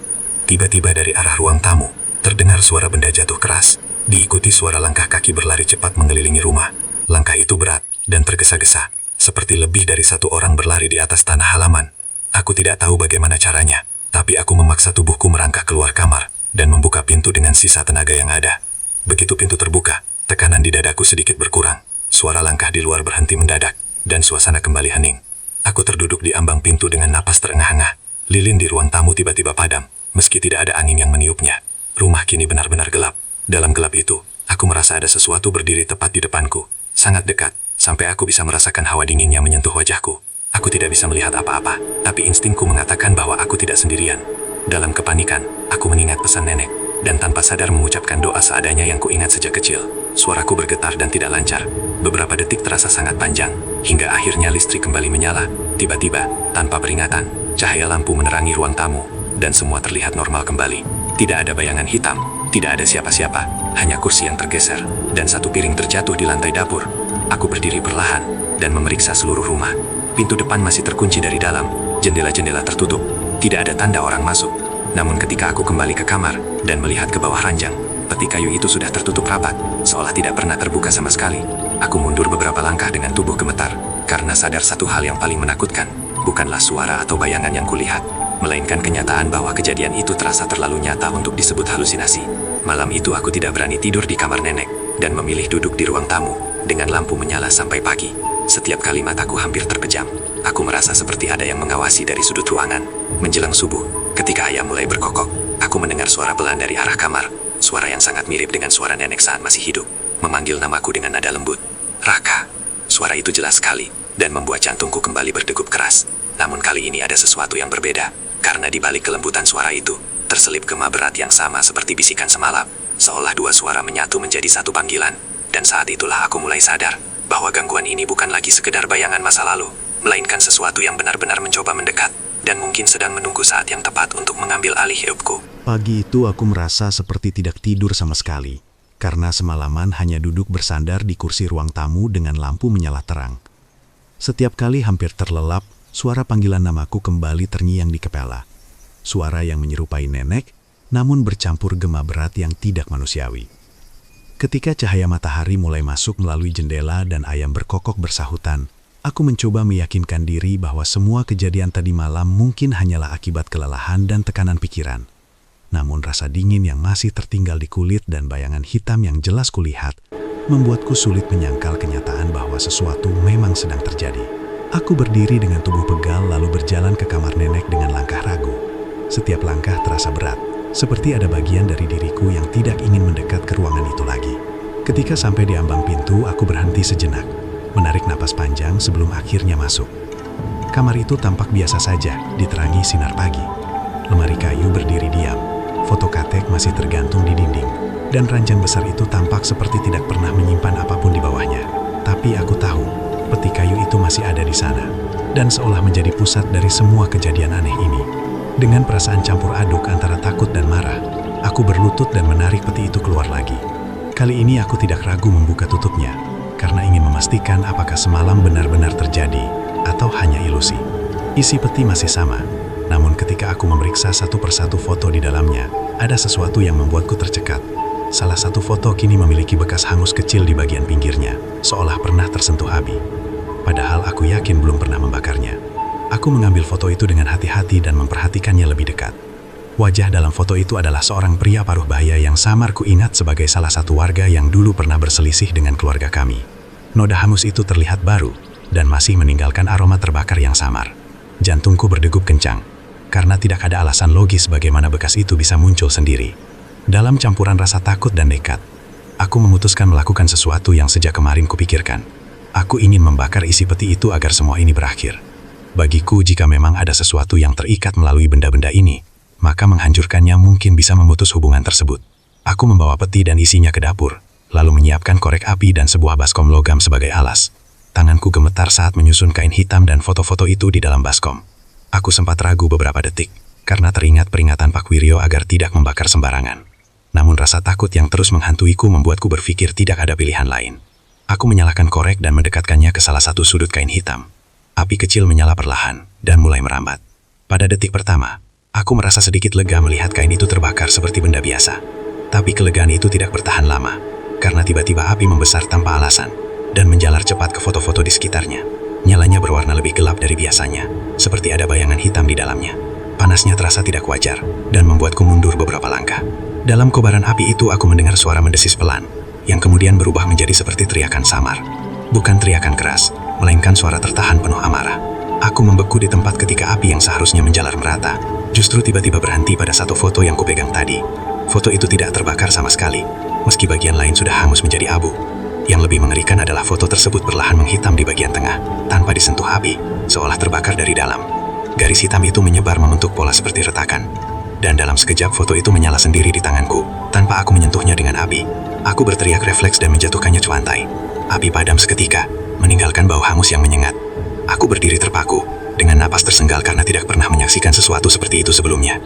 Tiba-tiba dari arah ruang tamu, terdengar suara benda jatuh keras, diikuti suara langkah kaki berlari cepat mengelilingi rumah. Langkah itu berat dan tergesa-gesa, seperti lebih dari satu orang berlari di atas tanah halaman. Aku tidak tahu bagaimana caranya, tapi aku memaksa tubuhku merangkak keluar kamar dan membuka pintu dengan sisa tenaga yang ada. Begitu pintu terbuka, tekanan di dadaku sedikit berkurang. Suara langkah di luar berhenti mendadak, dan suasana kembali hening. Aku terduduk di ambang pintu dengan napas terengah-engah. Lilin di ruang tamu tiba-tiba padam, meski tidak ada angin yang meniupnya. Rumah kini benar-benar gelap. Dalam gelap itu, aku merasa ada sesuatu berdiri tepat di depanku, sangat dekat, sampai aku bisa merasakan hawa dingin yang menyentuh wajahku. Aku tidak bisa melihat apa-apa, tapi instingku mengatakan bahwa aku tidak sendirian. Dalam kepanikan, aku mengingat pesan nenek, dan tanpa sadar mengucapkan doa seadanya yang kuingat sejak kecil. Suaraku bergetar dan tidak lancar. Beberapa detik terasa sangat panjang, hingga akhirnya listrik kembali menyala. Tiba-tiba, tanpa peringatan, cahaya lampu menerangi ruang tamu, dan semua terlihat normal kembali. Tidak ada bayangan hitam, tidak ada siapa-siapa, hanya kursi yang tergeser, dan satu piring terjatuh di lantai dapur. Aku berdiri perlahan, dan memeriksa seluruh rumah. Pintu depan masih terkunci dari dalam, jendela-jendela tertutup, tidak ada tanda orang masuk. Namun ketika aku kembali ke kamar, dan melihat ke bawah ranjang, peti kayu itu sudah tertutup rapat, seolah tidak pernah terbuka sama sekali. Aku mundur beberapa langkah dengan tubuh gemetar, karena sadar satu hal yang paling menakutkan, bukanlah suara atau bayangan yang kulihat, melainkan kenyataan bahwa kejadian itu terasa terlalu nyata untuk disebut halusinasi. Malam itu aku tidak berani tidur di kamar nenek, dan memilih duduk di ruang tamu, dengan lampu menyala sampai pagi. Setiap kali mataku hampir terpejam, aku merasa seperti ada yang mengawasi dari sudut ruangan. Menjelang subuh, ketika ayam mulai berkokok, aku mendengar suara pelan dari arah kamar. Suara yang sangat mirip dengan suara nenek saat masih hidup, memanggil namaku dengan nada lembut. Raka. Suara itu jelas sekali, dan membuat jantungku kembali berdegup keras. Namun kali ini ada sesuatu yang berbeda, karena di balik kelembutan suara itu, terselip gema berat yang sama seperti bisikan semalam, seolah dua suara menyatu menjadi satu panggilan. Dan saat itulah aku mulai sadar, bahwa gangguan ini bukan lagi sekedar bayangan masa lalu, melainkan sesuatu yang benar-benar mencoba mendekat, dan mungkin sedang menunggu saat yang tepat untuk mengambil alih hidupku. Pagi itu aku merasa seperti tidak tidur sama sekali, karena semalaman hanya duduk bersandar di kursi ruang tamu dengan lampu menyala terang. Setiap kali hampir terlelap, suara panggilan namaku kembali terngiang di kepala. Suara yang menyerupai nenek, namun bercampur gema berat yang tidak manusiawi. Ketika cahaya matahari mulai masuk melalui jendela dan ayam berkokok bersahutan, aku mencoba meyakinkan diri bahwa semua kejadian tadi malam mungkin hanyalah akibat kelelahan dan tekanan pikiran. Namun rasa dingin yang masih tertinggal di kulit dan bayangan hitam yang jelas kulihat, membuatku sulit menyangkal kenyataan bahwa sesuatu memang sedang terjadi. Aku berdiri dengan tubuh pegal lalu berjalan ke kamar nenek dengan langkah ragu. Setiap langkah terasa berat, seperti ada bagian dari diriku yang tidak ingin mendekat ke ruangan itu lagi. Ketika sampai di ambang pintu, aku berhenti sejenak, menarik napas panjang sebelum akhirnya masuk. Kamar itu tampak biasa saja, diterangi sinar pagi. Lemari kayu berdiri diam. Foto Katek masih tergantung di dinding, dan ranjang besar itu tampak seperti tidak pernah menyimpan apapun di bawahnya. Tapi aku tahu, peti kayu itu masih ada di sana, dan seolah menjadi pusat dari semua kejadian aneh ini. Dengan perasaan campur aduk antara takut dan marah, aku berlutut dan menarik peti itu keluar lagi. Kali ini aku tidak ragu membuka tutupnya, karena ingin memastikan apakah semalam benar-benar terjadi, atau hanya ilusi. Isi peti masih sama. Namun ketika aku memeriksa satu persatu foto di dalamnya, ada sesuatu yang membuatku tercekat. Salah satu foto kini memiliki bekas hangus kecil di bagian pinggirnya, seolah pernah tersentuh api. Padahal aku yakin belum pernah membakarnya. Aku mengambil foto itu dengan hati-hati dan memperhatikannya lebih dekat. Wajah dalam foto itu adalah seorang pria paruh baya yang samar kuingat sebagai salah satu warga yang dulu pernah berselisih dengan keluarga kami. Noda hangus itu terlihat baru, dan masih meninggalkan aroma terbakar yang samar. Jantungku berdegup kencang, karena tidak ada alasan logis bagaimana bekas itu bisa muncul sendiri. Dalam campuran rasa takut dan nekat, aku memutuskan melakukan sesuatu yang sejak kemarin kupikirkan. Aku ingin membakar isi peti itu agar semua ini berakhir. Bagiku, jika memang ada sesuatu yang terikat melalui benda-benda ini, maka menghancurkannya mungkin bisa memutus hubungan tersebut. Aku membawa peti dan isinya ke dapur, lalu menyiapkan korek api dan sebuah baskom logam sebagai alas. Tanganku gemetar saat menyusun kain hitam dan foto-foto itu di dalam baskom. Aku sempat ragu beberapa detik, karena teringat peringatan Pak Wiryo agar tidak membakar sembarangan. Namun rasa takut yang terus menghantuiku membuatku berpikir tidak ada pilihan lain. Aku menyalakan korek dan mendekatkannya ke salah satu sudut kain hitam. Api kecil menyala perlahan dan mulai merambat. Pada detik pertama, aku merasa sedikit lega melihat kain itu terbakar seperti benda biasa. Tapi kelegaan itu tidak bertahan lama, karena tiba-tiba api membesar tanpa alasan dan menjalar cepat ke foto-foto di sekitarnya. Nyalanya berwarna lebih gelap dari biasanya, seperti ada bayangan hitam di dalamnya. Panasnya terasa tidak wajar dan membuatku mundur beberapa langkah. Dalam kobaran api itu aku mendengar suara mendesis pelan, yang kemudian berubah menjadi seperti teriakan samar. Bukan teriakan keras, melainkan suara tertahan penuh amarah. Aku membeku di tempat ketika api yang seharusnya menjalar merata, justru tiba-tiba berhenti pada satu foto yang kupegang tadi. Foto itu tidak terbakar sama sekali, meski bagian lain sudah hangus menjadi abu. Yang lebih mengerikan adalah foto tersebut perlahan menghitam di bagian tengah, tanpa disentuh api, seolah terbakar dari dalam. Garis hitam itu menyebar membentuk pola seperti retakan. Dan dalam sekejap foto itu menyala sendiri di tanganku, tanpa aku menyentuhnya dengan api. Aku berteriak refleks dan menjatuhkannya cuantai. Api padam seketika, meninggalkan bau hangus yang menyengat. Aku berdiri terpaku, dengan napas tersenggal karena tidak pernah menyaksikan sesuatu seperti itu sebelumnya.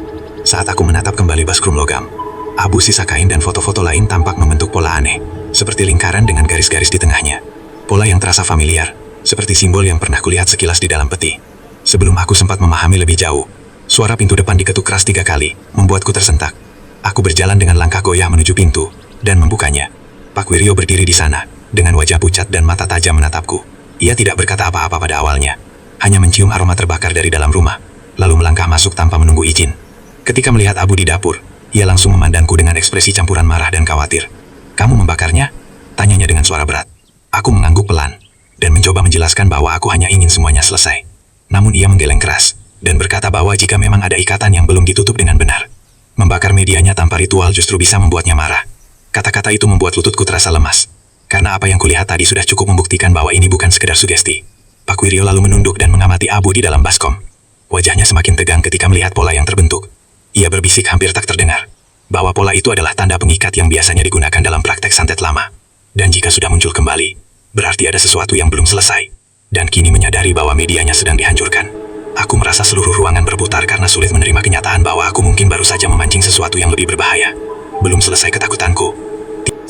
Saat aku menatap kembali baskom logam, abu sisa kain dan foto-foto lain tampak membentuk pola aneh, seperti lingkaran dengan garis-garis di tengahnya. Pola yang terasa familiar, seperti simbol yang pernah kulihat sekilas di dalam peti. Sebelum aku sempat memahami lebih jauh, suara pintu depan diketuk keras 3 kali, membuatku tersentak. Aku berjalan dengan langkah goyah menuju pintu, dan membukanya. Pak Wiryo berdiri di sana, dengan wajah pucat dan mata tajam menatapku. Ia tidak berkata apa-apa pada awalnya, hanya mencium aroma terbakar dari dalam rumah, lalu melangkah masuk tanpa menunggu izin. Ketika melihat abu di dapur, ia langsung memandangku dengan ekspresi campuran marah dan khawatir. "Kamu membakarnya?" tanyanya dengan suara berat. Aku mengangguk pelan, dan mencoba menjelaskan bahwa aku hanya ingin semuanya selesai. Namun ia menggeleng keras, dan berkata bahwa jika memang ada ikatan yang belum ditutup dengan benar, membakar medianya tanpa ritual justru bisa membuatnya marah. Kata-kata itu membuat lututku terasa lemas, karena apa yang kulihat tadi sudah cukup membuktikan bahwa ini bukan sekedar sugesti. Pak Wiryo lalu menunduk dan mengamati abu di dalam baskom. Wajahnya semakin tegang ketika melihat pola yang terbentuk. Ia berbisik hampir tak terdengar, bahwa pola itu adalah tanda pengikat yang biasanya digunakan dalam praktek santet lama. Dan jika sudah muncul kembali, berarti ada sesuatu yang belum selesai. Dan kini menyadari bahwa medianya sedang dihancurkan. Aku merasa seluruh ruangan berputar karena sulit menerima kenyataan bahwa aku mungkin baru saja memancing sesuatu yang lebih berbahaya. Belum selesai ketakutanku.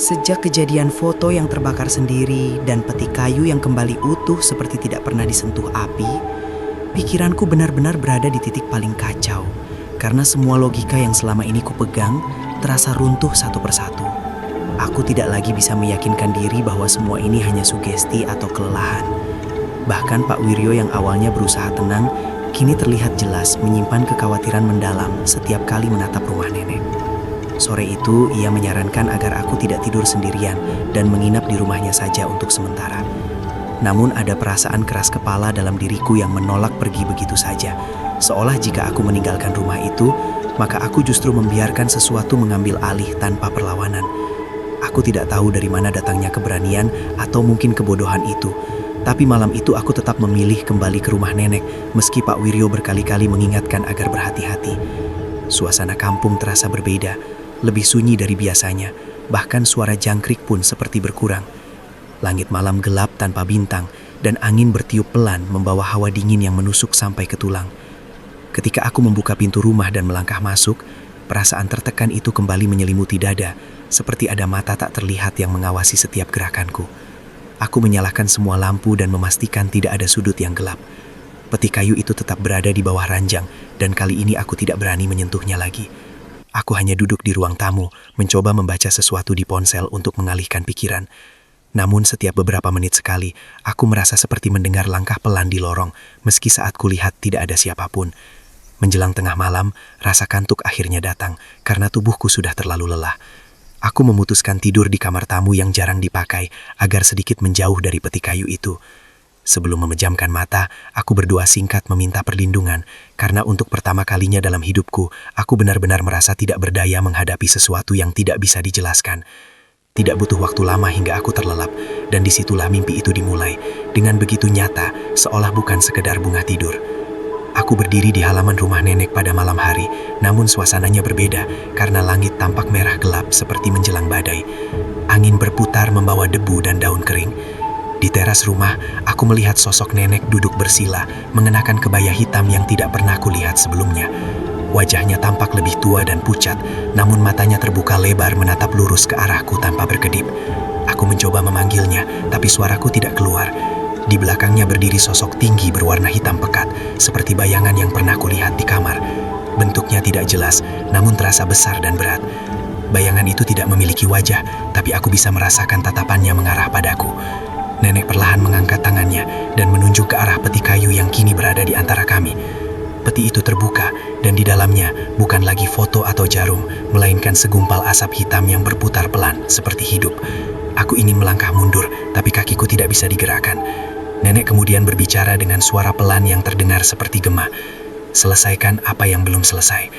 Sejak kejadian foto yang terbakar sendiri dan peti kayu yang kembali utuh seperti tidak pernah disentuh api, pikiranku benar-benar berada di titik paling kacau. Karena semua logika yang selama ini kupegang terasa runtuh satu persatu. Aku tidak lagi bisa meyakinkan diri bahwa semua ini hanya sugesti atau kelelahan. Bahkan Pak Wiryo yang awalnya berusaha tenang, kini terlihat jelas menyimpan kekhawatiran mendalam setiap kali menatap rumah nenek. Sore itu, ia menyarankan agar aku tidak tidur sendirian dan menginap di rumahnya saja untuk sementara. Namun ada perasaan keras kepala dalam diriku yang menolak pergi begitu saja. Seolah jika aku meninggalkan rumah itu, maka aku justru membiarkan sesuatu mengambil alih tanpa perlawanan. Aku tidak tahu dari mana datangnya keberanian atau mungkin kebodohan itu. Tapi malam itu aku tetap memilih kembali ke rumah nenek, meski Pak Wiryo berkali-kali mengingatkan agar berhati-hati. Suasana kampung terasa berbeda, lebih sunyi dari biasanya, bahkan suara jangkrik pun seperti berkurang. Langit malam gelap tanpa bintang, dan angin bertiup pelan membawa hawa dingin yang menusuk sampai ke tulang. Ketika aku membuka pintu rumah dan melangkah masuk, perasaan tertekan itu kembali menyelimuti dada, seperti ada mata tak terlihat yang mengawasi setiap gerakanku. Aku menyalakan semua lampu dan memastikan tidak ada sudut yang gelap. Peti kayu itu tetap berada di bawah ranjang, dan kali ini aku tidak berani menyentuhnya lagi. Aku hanya duduk di ruang tamu, mencoba membaca sesuatu di ponsel untuk mengalihkan pikiran. Namun setiap beberapa menit sekali, aku merasa seperti mendengar langkah pelan di lorong, meski saat kulihat tidak ada siapapun. Menjelang tengah malam, rasa kantuk akhirnya datang, karena tubuhku sudah terlalu lelah. Aku memutuskan tidur di kamar tamu yang jarang dipakai, agar sedikit menjauh dari peti kayu itu. Sebelum memejamkan mata, aku berdoa singkat meminta perlindungan, karena untuk pertama kalinya dalam hidupku, aku benar-benar merasa tidak berdaya menghadapi sesuatu yang tidak bisa dijelaskan. Tidak butuh waktu lama hingga aku terlelap, dan disitulah mimpi itu dimulai. Dengan begitu nyata, seolah bukan sekedar bunga tidur. Aku berdiri di halaman rumah nenek pada malam hari, namun suasananya berbeda karena langit tampak merah gelap seperti menjelang badai. Angin berputar membawa debu dan daun kering. Di teras rumah, aku melihat sosok nenek duduk bersila, mengenakan kebaya hitam yang tidak pernah kulihat sebelumnya. Wajahnya tampak lebih tua dan pucat, namun matanya terbuka lebar menatap lurus ke arahku tanpa berkedip. Aku mencoba memanggilnya, tapi suaraku tidak keluar. Di belakangnya berdiri sosok tinggi berwarna hitam pekat, seperti bayangan yang pernah kulihat di kamar. Bentuknya tidak jelas, namun terasa besar dan berat. Bayangan itu tidak memiliki wajah, tapi aku bisa merasakan tatapannya mengarah padaku. Nenek perlahan mengangkat tangannya dan menunjuk ke arah peti kayu yang kini berada di antara kami. Peti itu terbuka, dan di dalamnya bukan lagi foto atau jarum, melainkan segumpal asap hitam yang berputar pelan, seperti hidup. Aku ingin melangkah mundur, tapi kakiku tidak bisa digerakkan. Nenek kemudian berbicara dengan suara pelan yang terdengar seperti gema. "Selesaikan apa yang belum selesai."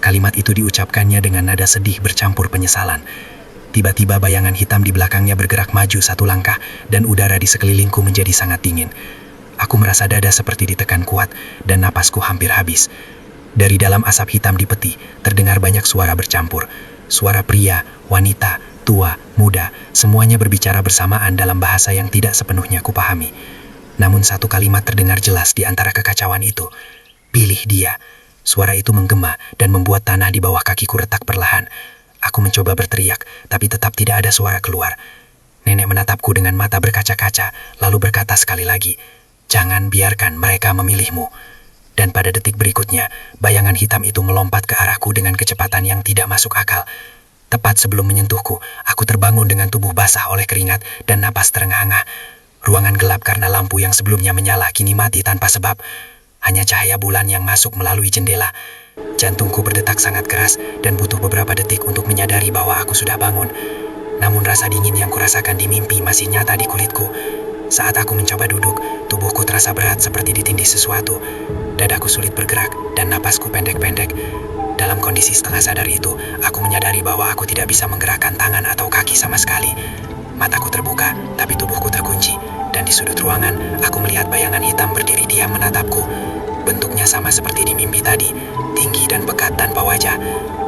Kalimat itu diucapkannya dengan nada sedih bercampur penyesalan. Tiba-tiba bayangan hitam di belakangnya bergerak maju satu langkah, dan udara di sekelilingku menjadi sangat dingin. Aku merasa dada seperti ditekan kuat, dan napasku hampir habis. Dari dalam asap hitam di peti, terdengar banyak suara bercampur. Suara pria, wanita, tua, muda, semuanya berbicara bersamaan dalam bahasa yang tidak sepenuhnya kupahami. Namun satu kalimat terdengar jelas di antara kekacauan itu. "Pilih dia." Suara itu menggema dan membuat tanah di bawah kakiku retak perlahan. Aku mencoba berteriak, tapi tetap tidak ada suara keluar. Nenek menatapku dengan mata berkaca-kaca, lalu berkata sekali lagi, "Jangan biarkan mereka memilihmu." Dan pada detik berikutnya, bayangan hitam itu melompat ke arahku dengan kecepatan yang tidak masuk akal. Tepat sebelum menyentuhku, aku terbangun dengan tubuh basah oleh keringat dan napas terengah-engah. Ruangan gelap karena lampu yang sebelumnya menyala kini mati tanpa sebab. Hanya cahaya bulan yang masuk melalui jendela. Jantungku berdetak sangat keras dan butuh beberapa detik untuk menyadari bahwa aku sudah bangun. Namun rasa dingin yang kurasakan di mimpi masih nyata di kulitku. Saat aku mencoba duduk, tubuhku terasa berat seperti ditindih sesuatu. Dadaku sulit bergerak dan napasku pendek-pendek. Dalam kondisi setengah sadar itu, aku menyadari bahwa aku tidak bisa menggerakkan tangan atau kaki sama sekali. Mataku terbuka, tapi tubuhku terkunci. Dan di sudut ruangan, aku melihat bayangan hitam berdiri diam menatapku. Bentuknya sama seperti di mimpi tadi, tinggi dan pekat tanpa wajah.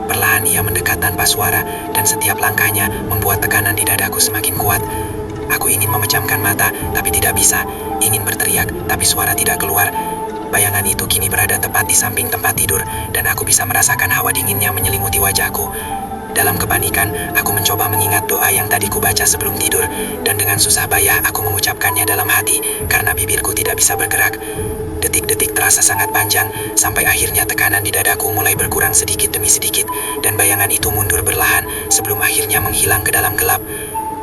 Perlahan ia mendekat tanpa suara, dan setiap langkahnya membuat tekanan di dadaku semakin kuat. Aku ingin memejamkan mata, tapi tidak bisa. Ingin berteriak, tapi suara tidak keluar. Bayangan itu kini berada tepat di samping tempat tidur, dan aku bisa merasakan hawa dinginnya menyelimuti wajahku. Dalam kepanikan, aku mencoba mengingat doa yang tadi kubaca sebelum tidur, dan dengan susah payah aku mengucapkannya dalam hati, karena bibirku tidak bisa bergerak. Detik-detik terasa sangat panjang, sampai akhirnya tekanan di dadaku mulai berkurang sedikit demi sedikit, dan bayangan itu mundur perlahan, sebelum akhirnya menghilang ke dalam gelap.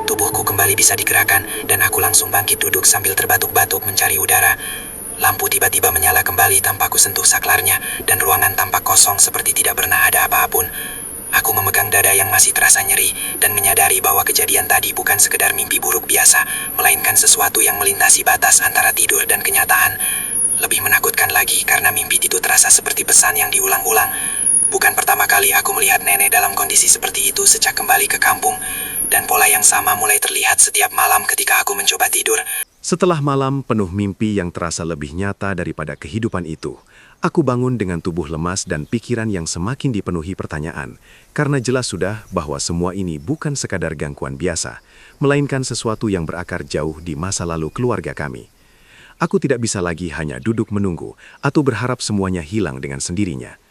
Tubuhku kembali bisa digerakkan, dan aku langsung bangkit duduk sambil terbatuk-batuk mencari udara. Lampu tiba-tiba menyala kembali tanpa ku sentuh saklarnya, dan ruangan tampak kosong seperti tidak pernah ada apa-apun. Aku memegang dada yang masih terasa nyeri, dan menyadari bahwa kejadian tadi bukan sekedar mimpi buruk biasa, melainkan sesuatu yang melintasi batas antara tidur dan kenyataan. Lebih menakutkan lagi karena mimpi itu terasa seperti pesan yang diulang-ulang. Bukan pertama kali aku melihat nenek dalam kondisi seperti itu sejak kembali ke kampung, dan pola yang sama mulai terlihat setiap malam ketika aku mencoba tidur. Setelah malam penuh mimpi yang terasa lebih nyata daripada kehidupan itu, aku bangun dengan tubuh lemas dan pikiran yang semakin dipenuhi pertanyaan, karena jelas sudah bahwa semua ini bukan sekadar gangguan biasa, melainkan sesuatu yang berakar jauh di masa lalu keluarga kami. Aku tidak bisa lagi hanya duduk menunggu atau berharap semuanya hilang dengan sendirinya.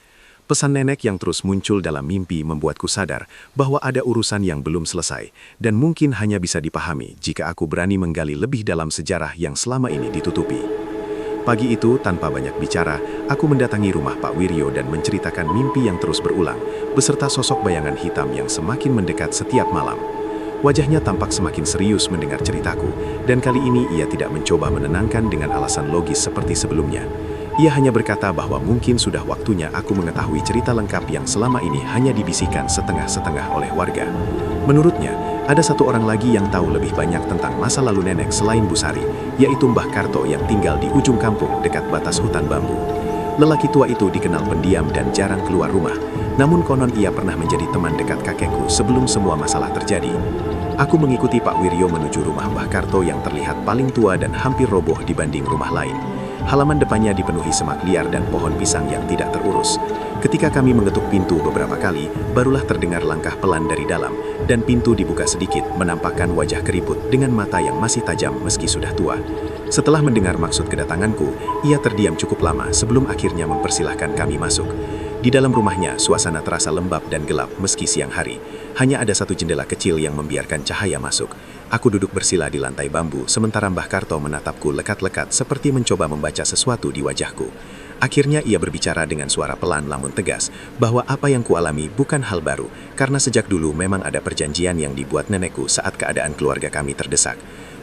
Pesan nenek yang terus muncul dalam mimpi membuatku sadar bahwa ada urusan yang belum selesai dan mungkin hanya bisa dipahami jika aku berani menggali lebih dalam sejarah yang selama ini ditutupi. Pagi itu, tanpa banyak bicara, aku mendatangi rumah Pak Wiryo dan menceritakan mimpi yang terus berulang, beserta sosok bayangan hitam yang semakin mendekat setiap malam. Wajahnya tampak semakin serius mendengar ceritaku, dan kali ini ia tidak mencoba menenangkan dengan alasan logis seperti sebelumnya. Ia hanya berkata bahwa mungkin sudah waktunya aku mengetahui cerita lengkap yang selama ini hanya dibisikkan setengah-setengah oleh warga. Menurutnya, ada satu orang lagi yang tahu lebih banyak tentang masa lalu nenek selain Bu Sari, yaitu Mbah Karto yang tinggal di ujung kampung dekat batas hutan bambu. Lelaki tua itu dikenal pendiam dan jarang keluar rumah, Namun konon ia pernah menjadi teman dekat kakekku sebelum semua masalah terjadi. Aku mengikuti Pak Wiryo menuju rumah Mbah Karto yang terlihat paling tua dan hampir roboh dibanding rumah lain. Halaman depannya dipenuhi semak liar dan pohon pisang yang tidak terurus. Ketika kami mengetuk pintu beberapa kali, barulah terdengar langkah pelan dari dalam, dan pintu dibuka sedikit, menampakkan wajah keriput dengan mata yang masih tajam meski sudah tua. Setelah mendengar maksud kedatanganku, ia terdiam cukup lama sebelum akhirnya mempersilahkan kami masuk. Di dalam rumahnya, suasana terasa lembab dan gelap meski siang hari. Hanya ada satu jendela kecil yang membiarkan cahaya masuk. Aku duduk bersila di lantai bambu, sementara Mbah Karto menatapku lekat-lekat seperti mencoba membaca sesuatu di wajahku. Akhirnya ia berbicara dengan suara pelan namun tegas, bahwa apa yang kualami bukan hal baru, karena sejak dulu memang ada perjanjian yang dibuat nenekku saat keadaan keluarga kami terdesak.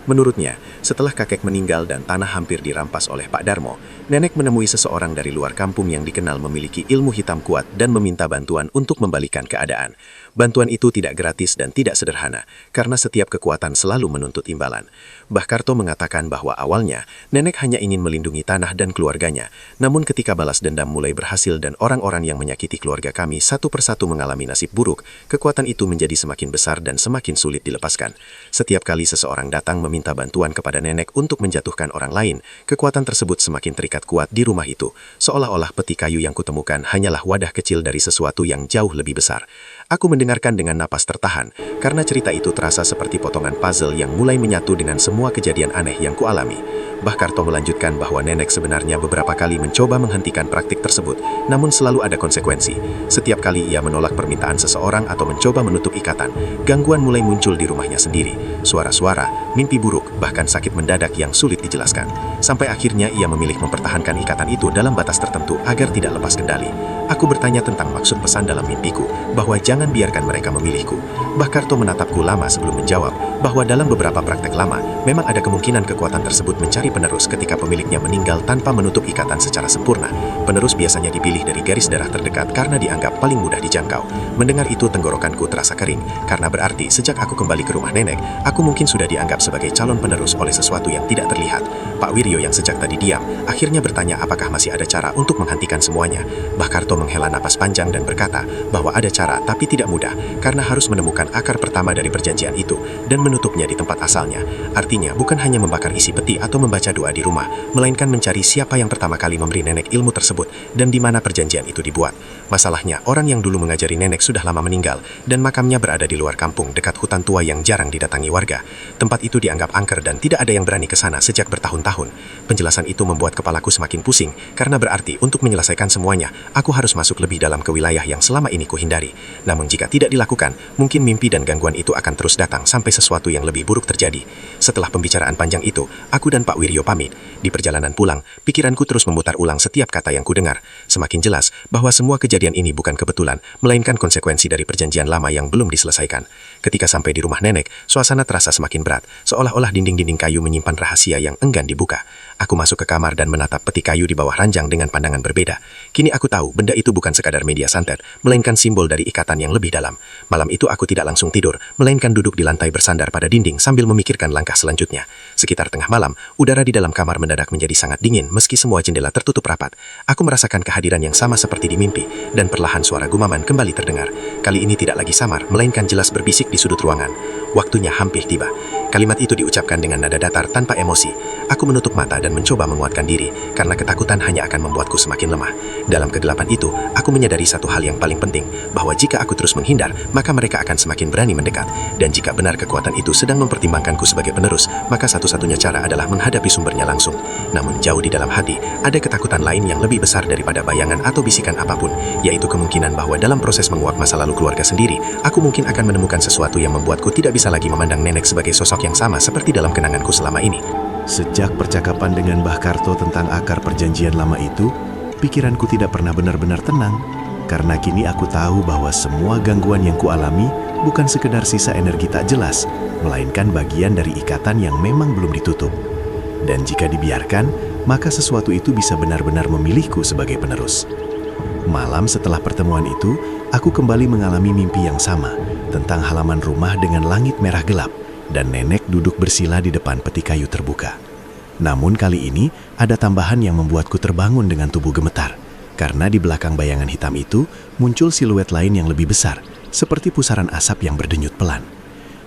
Menurutnya, setelah kakek meninggal dan tanah hampir dirampas oleh Pak Darmo, nenek menemui seseorang dari luar kampung yang dikenal memiliki ilmu hitam kuat dan meminta bantuan untuk membalikan keadaan. Bantuan itu tidak gratis dan tidak sederhana, karena setiap kekuatan selalu menuntut imbalan. Mbah Karto mengatakan bahwa awalnya, nenek hanya ingin melindungi tanah dan keluarganya, namun ketika balas dendam mulai berhasil dan orang-orang yang menyakiti keluarga kami satu persatu mengalami nasib buruk, kekuatan itu menjadi semakin besar dan semakin sulit dilepaskan. Setiap kali seseorang datang meminta bantuan kepada nenek untuk menjatuhkan orang lain, kekuatan tersebut semakin terikat kuat di rumah itu, seolah-olah peti kayu yang kutemukan hanyalah wadah kecil dari sesuatu yang jauh lebih besar. Aku mendengarkan dengan napas tertahan, karena cerita itu terasa seperti potongan puzzle yang mulai menyatu dengan semua kejadian aneh yang kualami. Mbah Karto melanjutkan bahwa nenek sebenarnya beberapa kali mencoba menghentikan praktik tersebut, namun selalu ada konsekuensi. Setiap kali ia menolak permintaan seseorang atau mencoba menutup ikatan, gangguan mulai muncul di rumahnya sendiri. Suara-suara, mimpi buruk, bahkan sakit mendadak yang sulit dijelaskan. Sampai akhirnya ia memilih mempertahankan ikatan itu dalam batas tertentu agar tidak lepas kendali. Aku bertanya tentang maksud pesan dalam mimpiku, bahwa jangan biarkan mereka memilihku. Mbah Karto menatapku lama sebelum menjawab, bahwa dalam beberapa praktek lama, memang ada kemungkinan kekuatan tersebut mencari penerus ketika pemiliknya meninggal tanpa menutup ikatan secara sempurna. Penerus biasanya dipilih dari garis darah terdekat karena dianggap paling mudah dijangkau. Mendengar itu tenggorokanku terasa kering, karena berarti sejak aku kembali ke rumah nenek, aku mungkin sudah dianggap sebagai calon penerus oleh sesuatu yang tidak terlihat. Pak Wiryo yang sejak tadi diam, akhirnya bertanya apakah masih ada cara untuk menghentikan semuanya. Mbah Karto menghela napas panjang dan berkata bahwa ada cara tapi tidak mudah, karena harus menemukan akar pertama dari perjanjian itu dan menutupnya di tempat asalnya. Artinya bukan hanya membakar isi peti atau membaca doa di rumah, melainkan mencari siapa yang pertama kali memberi nenek ilmu tersebut dan di mana perjanjian itu dibuat. Masalahnya, orang yang dulu mengajari nenek sudah lama meninggal dan makamnya berada di luar kampung dekat hutan tua yang jarang didatangi warga. Tempat itu dianggap angker dan tidak ada yang berani ke sana sejak bertahun-tahun. Penjelasan itu membuat kepalaku semakin pusing, karena berarti untuk menyelesaikan semuanya, aku harus masuk lebih dalam ke wilayah yang selama ini kuhindari. Namun jika tidak dilakukan, mungkin mimpi dan gangguan itu akan terus datang sampai sesuatu yang lebih buruk terjadi. Setelah pembicaraan panjang itu, aku dan Pak Wiryo pamit. Di perjalanan pulang, pikiranku terus memutar ulang setiap kata yang kudengar. Semakin jelas bahwa semua kejadian ini bukan kebetulan, melainkan konsekuensi dari perjanjian lama yang belum diselesaikan. Ketika sampai di rumah nenek, suasana terasa semakin berat, seolah-olah dinding-dinding kayu menyimpan rahasia yang enggan dibuka. Aku masuk ke kamar dan menatap peti kayu di bawah ranjang dengan pandangan berbeda. Kini aku tahu benda itu bukan sekadar media santet, melainkan simbol dari ikatan yang lebih dalam. Malam itu aku tidak langsung tidur, melainkan duduk di lantai bersandar pada dinding sambil memikirkan langkah selanjutnya. Sekitar tengah malam, udara di dalam kamar mendadak menjadi sangat dingin meski semua jendela tertutup rapat. Aku merasakan kehadiran yang sama seperti di mimpi, dan perlahan suara gumaman kembali terdengar. Kali ini tidak lagi samar, melainkan jelas berbisik di sudut ruangan. Waktunya hampir tiba. Kalimat itu diucapkan dengan nada datar tanpa emosi. Aku menutup mata dan mencoba menguatkan diri, karena ketakutan hanya akan membuatku semakin lemah. Dalam kegelapan itu, aku menyadari satu hal yang paling penting, bahwa jika aku terus menghindar, maka mereka akan semakin berani mendekat. Dan jika benar kekuatan itu sedang mempertimbangkanku sebagai penerus, maka satu-satunya cara adalah menghadapi sumbernya langsung. Namun jauh di dalam hati, ada ketakutan lain yang lebih besar daripada bayangan atau bisikan apapun, yaitu kemungkinan bahwa dalam proses menguak masa lalu keluarga sendiri, aku mungkin akan menemukan sesuatu yang membuatku tidak bisa lagi memandang nenek sebagai sosok yang sama seperti dalam kenanganku selama ini. Sejak percakapan dengan Mbah Karto tentang akar perjanjian lama itu, pikiranku tidak pernah benar-benar tenang, karena kini aku tahu bahwa semua gangguan yang kualami bukan sekedar sisa energi tak jelas, melainkan bagian dari ikatan yang memang belum ditutup. Dan jika dibiarkan, maka sesuatu itu bisa benar-benar memilihku sebagai penerus. Malam setelah pertemuan itu, aku kembali mengalami mimpi yang sama, tentang halaman rumah dengan langit merah gelap, dan nenek duduk bersila di depan peti kayu terbuka. Namun kali ini, ada tambahan yang membuatku terbangun dengan tubuh gemetar. Karena di belakang bayangan hitam itu muncul siluet lain yang lebih besar, seperti pusaran asap yang berdenyut pelan.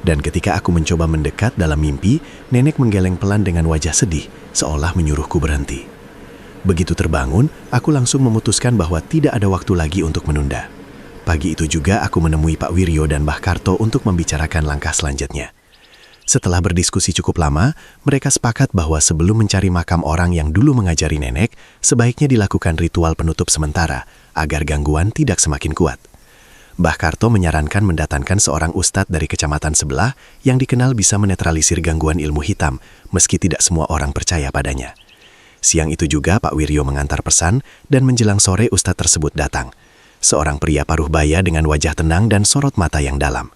Dan ketika aku mencoba mendekat dalam mimpi, nenek menggeleng pelan dengan wajah sedih, seolah menyuruhku berhenti. Begitu terbangun, aku langsung memutuskan bahwa tidak ada waktu lagi untuk menunda. Pagi itu juga aku menemui Pak Wiryo dan Mbah Karto untuk membicarakan langkah selanjutnya. Setelah berdiskusi cukup lama, mereka sepakat bahwa sebelum mencari makam orang yang dulu mengajari nenek, sebaiknya dilakukan ritual penutup sementara, agar gangguan tidak semakin kuat. Mbah Karto menyarankan mendatangkan seorang ustadz dari kecamatan sebelah yang dikenal bisa menetralisir gangguan ilmu hitam, meski tidak semua orang percaya padanya. Siang itu juga Pak Wiryo mengantar pesan, dan menjelang sore ustadz tersebut datang. Seorang pria paruh baya dengan wajah tenang dan sorot mata yang dalam.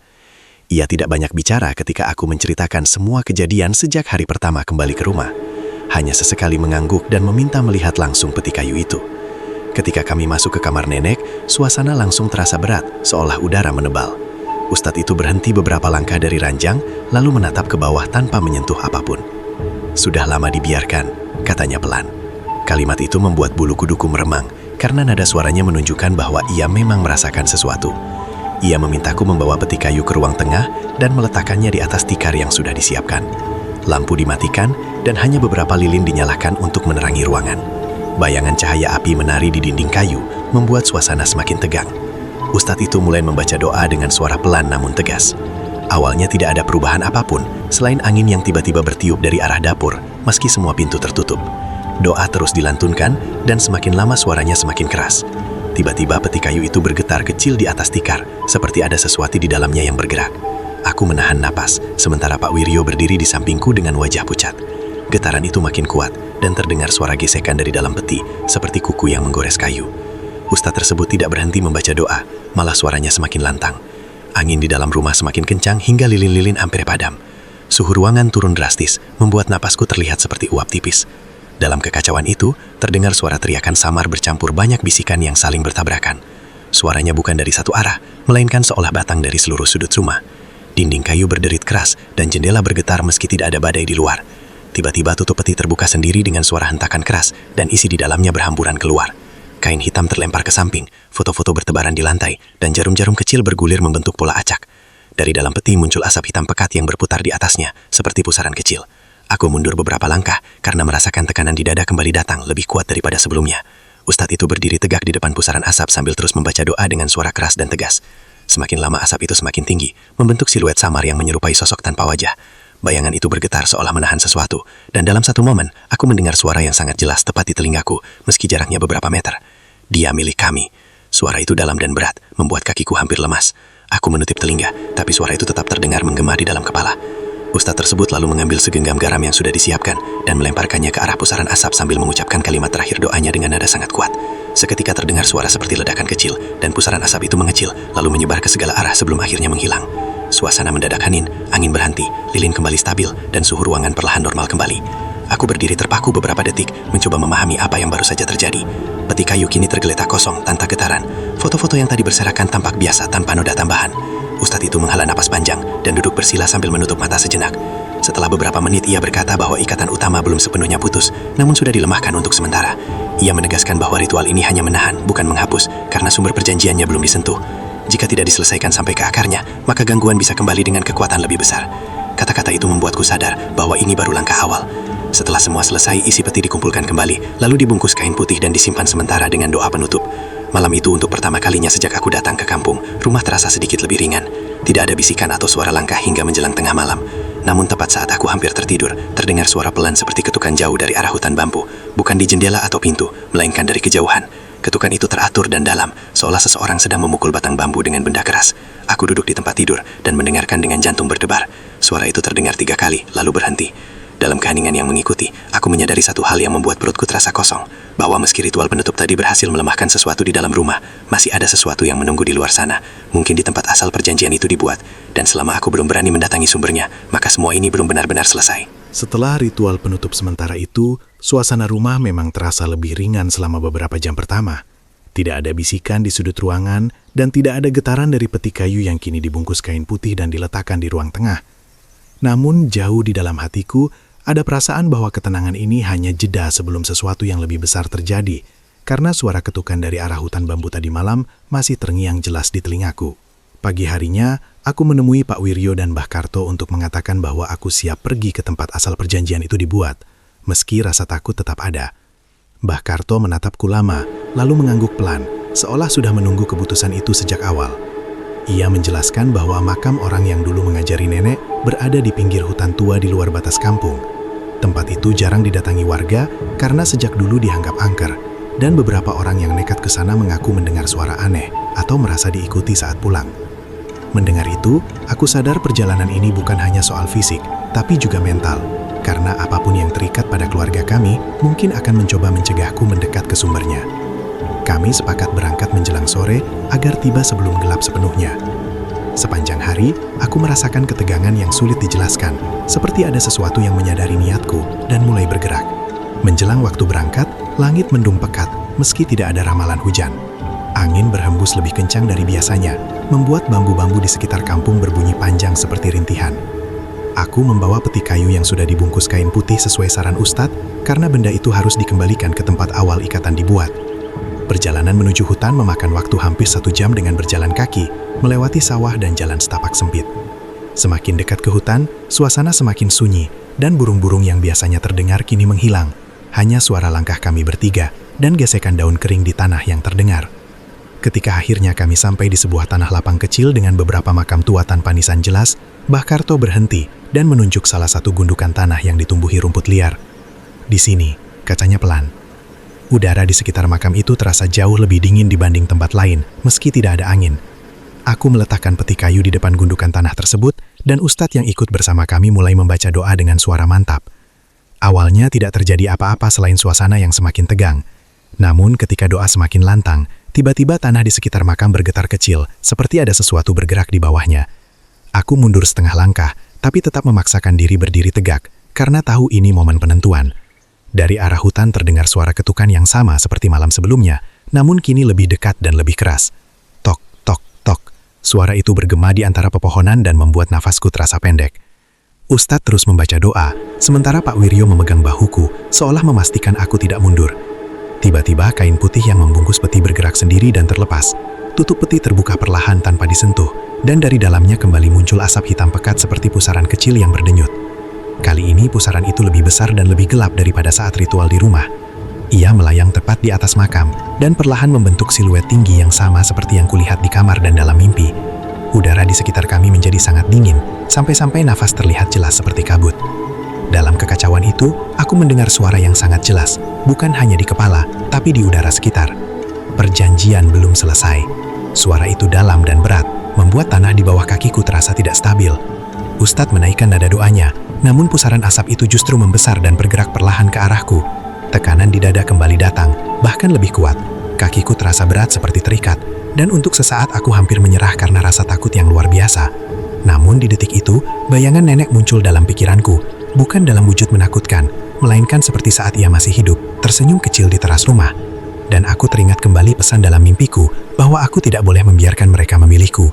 Ia tidak banyak bicara ketika aku menceritakan semua kejadian sejak hari pertama kembali ke rumah. Hanya sesekali mengangguk dan meminta melihat langsung peti kayu itu. Ketika kami masuk ke kamar nenek, suasana langsung terasa berat, seolah udara menebal. Ustadz itu berhenti beberapa langkah dari ranjang, lalu menatap ke bawah tanpa menyentuh apapun. "Sudah lama dibiarkan," katanya pelan. Kalimat itu membuat bulu kuduku meremang, karena nada suaranya menunjukkan bahwa ia memang merasakan sesuatu. Ia memintaku membawa peti kayu ke ruang tengah dan meletakkannya di atas tikar yang sudah disiapkan. Lampu dimatikan dan hanya beberapa lilin dinyalakan untuk menerangi ruangan. Bayangan cahaya api menari di dinding kayu membuat suasana semakin tegang. Ustadz itu mulai membaca doa dengan suara pelan namun tegas. Awalnya tidak ada perubahan apapun selain angin yang tiba-tiba bertiup dari arah dapur meski semua pintu tertutup. Doa terus dilantunkan dan semakin lama suaranya semakin keras. Tiba-tiba peti kayu itu bergetar kecil di atas tikar, seperti ada sesuatu di dalamnya yang bergerak. Aku menahan napas, sementara Pak Wiryo berdiri di sampingku dengan wajah pucat. Getaran itu makin kuat, dan terdengar suara gesekan dari dalam peti, seperti kuku yang menggores kayu. Ustadz tersebut tidak berhenti membaca doa, malah suaranya semakin lantang. Angin di dalam rumah semakin kencang hingga lilin-lilin hampir padam. Suhu ruangan turun drastis, membuat napasku terlihat seperti uap tipis. Dalam kekacauan itu, terdengar suara teriakan samar bercampur banyak bisikan yang saling bertabrakan. Suaranya bukan dari satu arah, melainkan seolah datang dari seluruh sudut rumah. Dinding kayu berderit keras dan jendela bergetar meski tidak ada badai di luar. Tiba-tiba tutup peti terbuka sendiri dengan suara hentakan keras dan isi di dalamnya berhamburan keluar. Kain hitam terlempar ke samping, foto-foto bertebaran di lantai, dan jarum-jarum kecil bergulir membentuk pola acak. Dari dalam peti muncul asap hitam pekat yang berputar di atasnya, seperti pusaran kecil. Aku mundur beberapa langkah karena merasakan tekanan di dada kembali datang lebih kuat daripada sebelumnya. Ustadz itu berdiri tegak di depan pusaran asap sambil terus membaca doa dengan suara keras dan tegas. Semakin lama asap itu semakin tinggi, membentuk siluet samar yang menyerupai sosok tanpa wajah. Bayangan itu bergetar seolah menahan sesuatu, dan dalam satu momen, aku mendengar suara yang sangat jelas tepat di telingaku, meski jaraknya beberapa meter. "Dia milik kami." Suara itu dalam dan berat, membuat kakiku hampir lemas. Aku menutup telinga, tapi suara itu tetap terdengar menggema di dalam kepala. Ustadz tersebut lalu mengambil segenggam garam yang sudah disiapkan dan melemparkannya ke arah pusaran asap sambil mengucapkan kalimat terakhir doanya dengan nada sangat kuat. Seketika terdengar suara seperti ledakan kecil dan pusaran asap itu mengecil lalu menyebar ke segala arah sebelum akhirnya menghilang. Suasana mendadak hening, angin berhenti, lilin kembali stabil dan suhu ruangan perlahan normal kembali. Aku berdiri terpaku beberapa detik mencoba memahami apa yang baru saja terjadi. Peti kayu kini tergeletak kosong tanpa getaran. Foto-foto yang tadi berserakan tampak biasa tanpa noda tambahan. Ustadz itu menghela napas panjang dan duduk bersila sambil menutup mata sejenak. Setelah beberapa menit ia berkata bahwa ikatan utama belum sepenuhnya putus, namun sudah dilemahkan untuk sementara. Ia menegaskan bahwa ritual ini hanya menahan, bukan menghapus, karena sumber perjanjiannya belum disentuh. Jika tidak diselesaikan sampai ke akarnya, maka gangguan bisa kembali dengan kekuatan lebih besar. Kata-kata itu membuatku sadar bahwa ini baru langkah awal. Setelah semua selesai, isi peti dikumpulkan kembali, lalu dibungkus kain putih dan disimpan sementara dengan doa penutup. Malam itu untuk pertama kalinya sejak aku datang ke kampung, rumah terasa sedikit lebih ringan. Tidak ada bisikan atau suara langkah hingga menjelang tengah malam. Namun tepat saat aku hampir tertidur, terdengar suara pelan seperti ketukan jauh dari arah hutan bambu. Bukan di jendela atau pintu, melainkan dari kejauhan. Ketukan itu teratur dan dalam, seolah seseorang sedang memukul batang bambu dengan benda keras. Aku duduk di tempat tidur dan mendengarkan dengan jantung berdebar. Suara itu terdengar 3 kali, lalu berhenti. Dalam keheningan yang mengikuti, aku menyadari satu hal yang membuat perutku terasa kosong, bahwa meski ritual penutup tadi berhasil melemahkan sesuatu di dalam rumah, masih ada sesuatu yang menunggu di luar sana, mungkin di tempat asal perjanjian itu dibuat, dan selama aku belum berani mendatangi sumbernya, maka semua ini belum benar-benar selesai. Setelah ritual penutup sementara itu, suasana rumah memang terasa lebih ringan selama beberapa jam pertama. Tidak ada bisikan di sudut ruangan, dan tidak ada getaran dari peti kayu yang kini dibungkus kain putih dan diletakkan di ruang tengah. Namun jauh di dalam hatiku, ada perasaan bahwa ketenangan ini hanya jeda sebelum sesuatu yang lebih besar terjadi, karena suara ketukan dari arah hutan bambu tadi malam masih terngiang jelas di telingaku. Pagi harinya, aku menemui Pak Wiryo dan Mbah Karto untuk mengatakan bahwa aku siap pergi ke tempat asal perjanjian itu dibuat, meski rasa takut tetap ada. Mbah Karto menatapku lama, lalu mengangguk pelan, seolah sudah menunggu keputusan itu sejak awal. Ia menjelaskan bahwa makam orang yang dulu mengajari nenek berada di pinggir hutan tua di luar batas kampung. Tempat itu jarang didatangi warga karena sejak dulu dianggap angker, dan beberapa orang yang nekat ke sana mengaku mendengar suara aneh atau merasa diikuti saat pulang. Mendengar itu, aku sadar perjalanan ini bukan hanya soal fisik, tapi juga mental. Karena apapun yang terikat pada keluarga kami, mungkin akan mencoba mencegahku mendekat ke sumbernya. Kami sepakat berangkat menjelang sore agar tiba sebelum gelap sepenuhnya. Sepanjang hari, aku merasakan ketegangan yang sulit dijelaskan, seperti ada sesuatu yang menyadari niatku dan mulai bergerak. Menjelang waktu berangkat, langit mendung pekat meski tidak ada ramalan hujan. Angin berhembus lebih kencang dari biasanya, membuat bambu-bambu di sekitar kampung berbunyi panjang seperti rintihan. Aku membawa peti kayu yang sudah dibungkus kain putih sesuai saran Ustadz, karena benda itu harus dikembalikan ke tempat awal ikatan dibuat. Perjalanan menuju hutan memakan waktu hampir 1 jam dengan berjalan kaki, melewati sawah dan jalan setapak sempit. Semakin dekat ke hutan, suasana semakin sunyi, dan burung-burung yang biasanya terdengar kini menghilang. Hanya suara langkah kami bertiga, dan gesekan daun kering di tanah yang terdengar. Ketika akhirnya kami sampai di sebuah tanah lapang kecil dengan beberapa makam tua tanpa nisan jelas, Mbah Karto berhenti dan menunjuk salah satu gundukan tanah yang ditumbuhi rumput liar. Di sini, katanya pelan. Udara di sekitar makam itu terasa jauh lebih dingin dibanding tempat lain, meski tidak ada angin. Aku meletakkan peti kayu di depan gundukan tanah tersebut, dan Ustadz yang ikut bersama kami mulai membaca doa dengan suara mantap. Awalnya tidak terjadi apa-apa selain suasana yang semakin tegang. Namun ketika doa semakin lantang, tiba-tiba tanah di sekitar makam bergetar kecil, seperti ada sesuatu bergerak di bawahnya. Aku mundur setengah langkah, tapi tetap memaksakan diri berdiri tegak, karena tahu ini momen penentuan. Dari arah hutan terdengar suara ketukan yang sama seperti malam sebelumnya, namun kini lebih dekat dan lebih keras. Tok, tok, tok. Suara itu bergema di antara pepohonan dan membuat nafasku terasa pendek. Ustadz terus membaca doa, sementara Pak Wiryo memegang bahuku, seolah memastikan aku tidak mundur. Tiba-tiba kain putih yang membungkus peti bergerak sendiri dan terlepas. Tutup peti terbuka perlahan tanpa disentuh, dan dari dalamnya kembali muncul asap hitam pekat seperti pusaran kecil yang berdenyut. Kali ini pusaran itu lebih besar dan lebih gelap daripada saat ritual di rumah. Ia melayang tepat di atas makam, dan perlahan membentuk siluet tinggi yang sama seperti yang kulihat di kamar dan dalam mimpi. Udara di sekitar kami menjadi sangat dingin, sampai-sampai nafas terlihat jelas seperti kabut. Dalam kekacauan itu, aku mendengar suara yang sangat jelas, bukan hanya di kepala, tapi di udara sekitar. Perjanjian belum selesai. Suara itu dalam dan berat, membuat tanah di bawah kakiku terasa tidak stabil. Ustadz menaikkan nada doanya, namun pusaran asap itu justru membesar dan bergerak perlahan ke arahku. Tekanan di dada kembali datang, bahkan lebih kuat. Kakiku terasa berat seperti terikat, dan untuk sesaat aku hampir menyerah karena rasa takut yang luar biasa. Namun di detik itu, bayangan nenek muncul dalam pikiranku, bukan dalam wujud menakutkan, melainkan seperti saat ia masih hidup, tersenyum kecil di teras rumah. Dan aku teringat kembali pesan dalam mimpiku bahwa aku tidak boleh membiarkan mereka memilihku.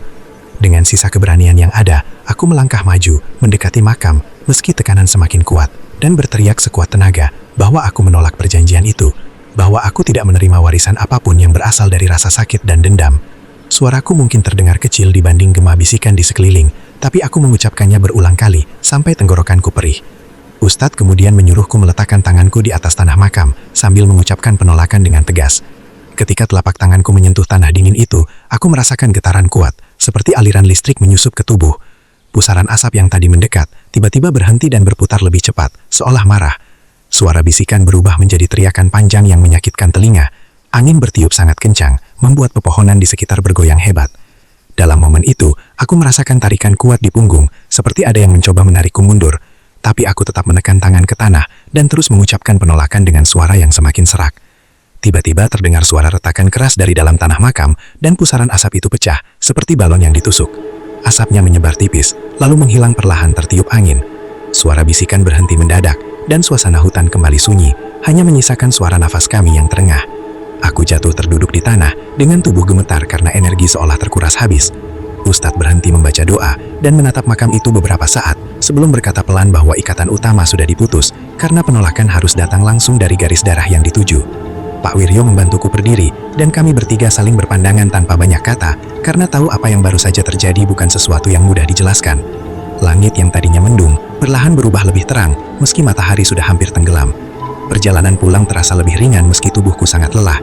Dengan sisa keberanian yang ada, aku melangkah maju, mendekati makam, meski tekanan semakin kuat, dan berteriak sekuat tenaga bahwa aku menolak perjanjian itu, bahwa aku tidak menerima warisan apapun yang berasal dari rasa sakit dan dendam. Suaraku mungkin terdengar kecil dibanding gema bisikan di sekeliling, tapi aku mengucapkannya berulang kali sampai tenggorokanku perih. Ustadz kemudian menyuruhku meletakkan tanganku di atas tanah makam sambil mengucapkan penolakan dengan tegas. Ketika telapak tanganku menyentuh tanah dingin itu, aku merasakan getaran kuat, seperti aliran listrik menyusup ke tubuh. Pusaran asap yang tadi mendekat, tiba-tiba berhenti dan berputar lebih cepat, seolah marah. Suara bisikan berubah menjadi teriakan panjang yang menyakitkan telinga. Angin bertiup sangat kencang, membuat pepohonan di sekitar bergoyang hebat. Dalam momen itu, aku merasakan tarikan kuat di punggung, seperti ada yang mencoba menarikku mundur. Tapi aku tetap menekan tangan ke tanah dan terus mengucapkan penolakan dengan suara yang semakin serak. Tiba-tiba terdengar suara retakan keras dari dalam tanah makam, dan pusaran asap itu pecah, seperti balon yang ditusuk. Asapnya menyebar tipis, lalu menghilang perlahan tertiup angin. Suara bisikan berhenti mendadak, dan suasana hutan kembali sunyi, hanya menyisakan suara nafas kami yang terengah. Aku jatuh terduduk di tanah, dengan tubuh gemetar karena energi seolah terkuras habis. Ustadz berhenti membaca doa, dan menatap makam itu beberapa saat, sebelum berkata pelan bahwa ikatan utama sudah diputus, karena penolakan harus datang langsung dari garis darah yang dituju. Pak Wiryo membantuku berdiri, dan kami bertiga saling berpandangan tanpa banyak kata, karena tahu apa yang baru saja terjadi bukan sesuatu yang mudah dijelaskan. Langit yang tadinya mendung, perlahan berubah lebih terang, meski matahari sudah hampir tenggelam. Perjalanan pulang terasa lebih ringan meski tubuhku sangat lelah.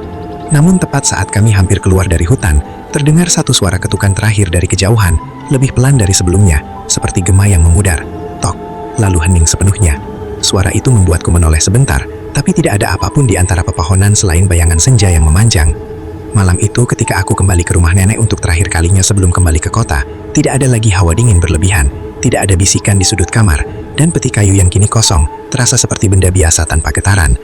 Namun tepat saat kami hampir keluar dari hutan, terdengar satu suara ketukan terakhir dari kejauhan, lebih pelan dari sebelumnya, seperti gema yang memudar. Tok, lalu hening sepenuhnya. Suara itu membuatku menoleh sebentar, tapi tidak ada apapun di antara pepohonan selain bayangan senja yang memanjang. Malam itu ketika aku kembali ke rumah nenek untuk terakhir kalinya sebelum kembali ke kota, tidak ada lagi hawa dingin berlebihan, tidak ada bisikan di sudut kamar, dan peti kayu yang kini kosong, terasa seperti benda biasa tanpa getaran.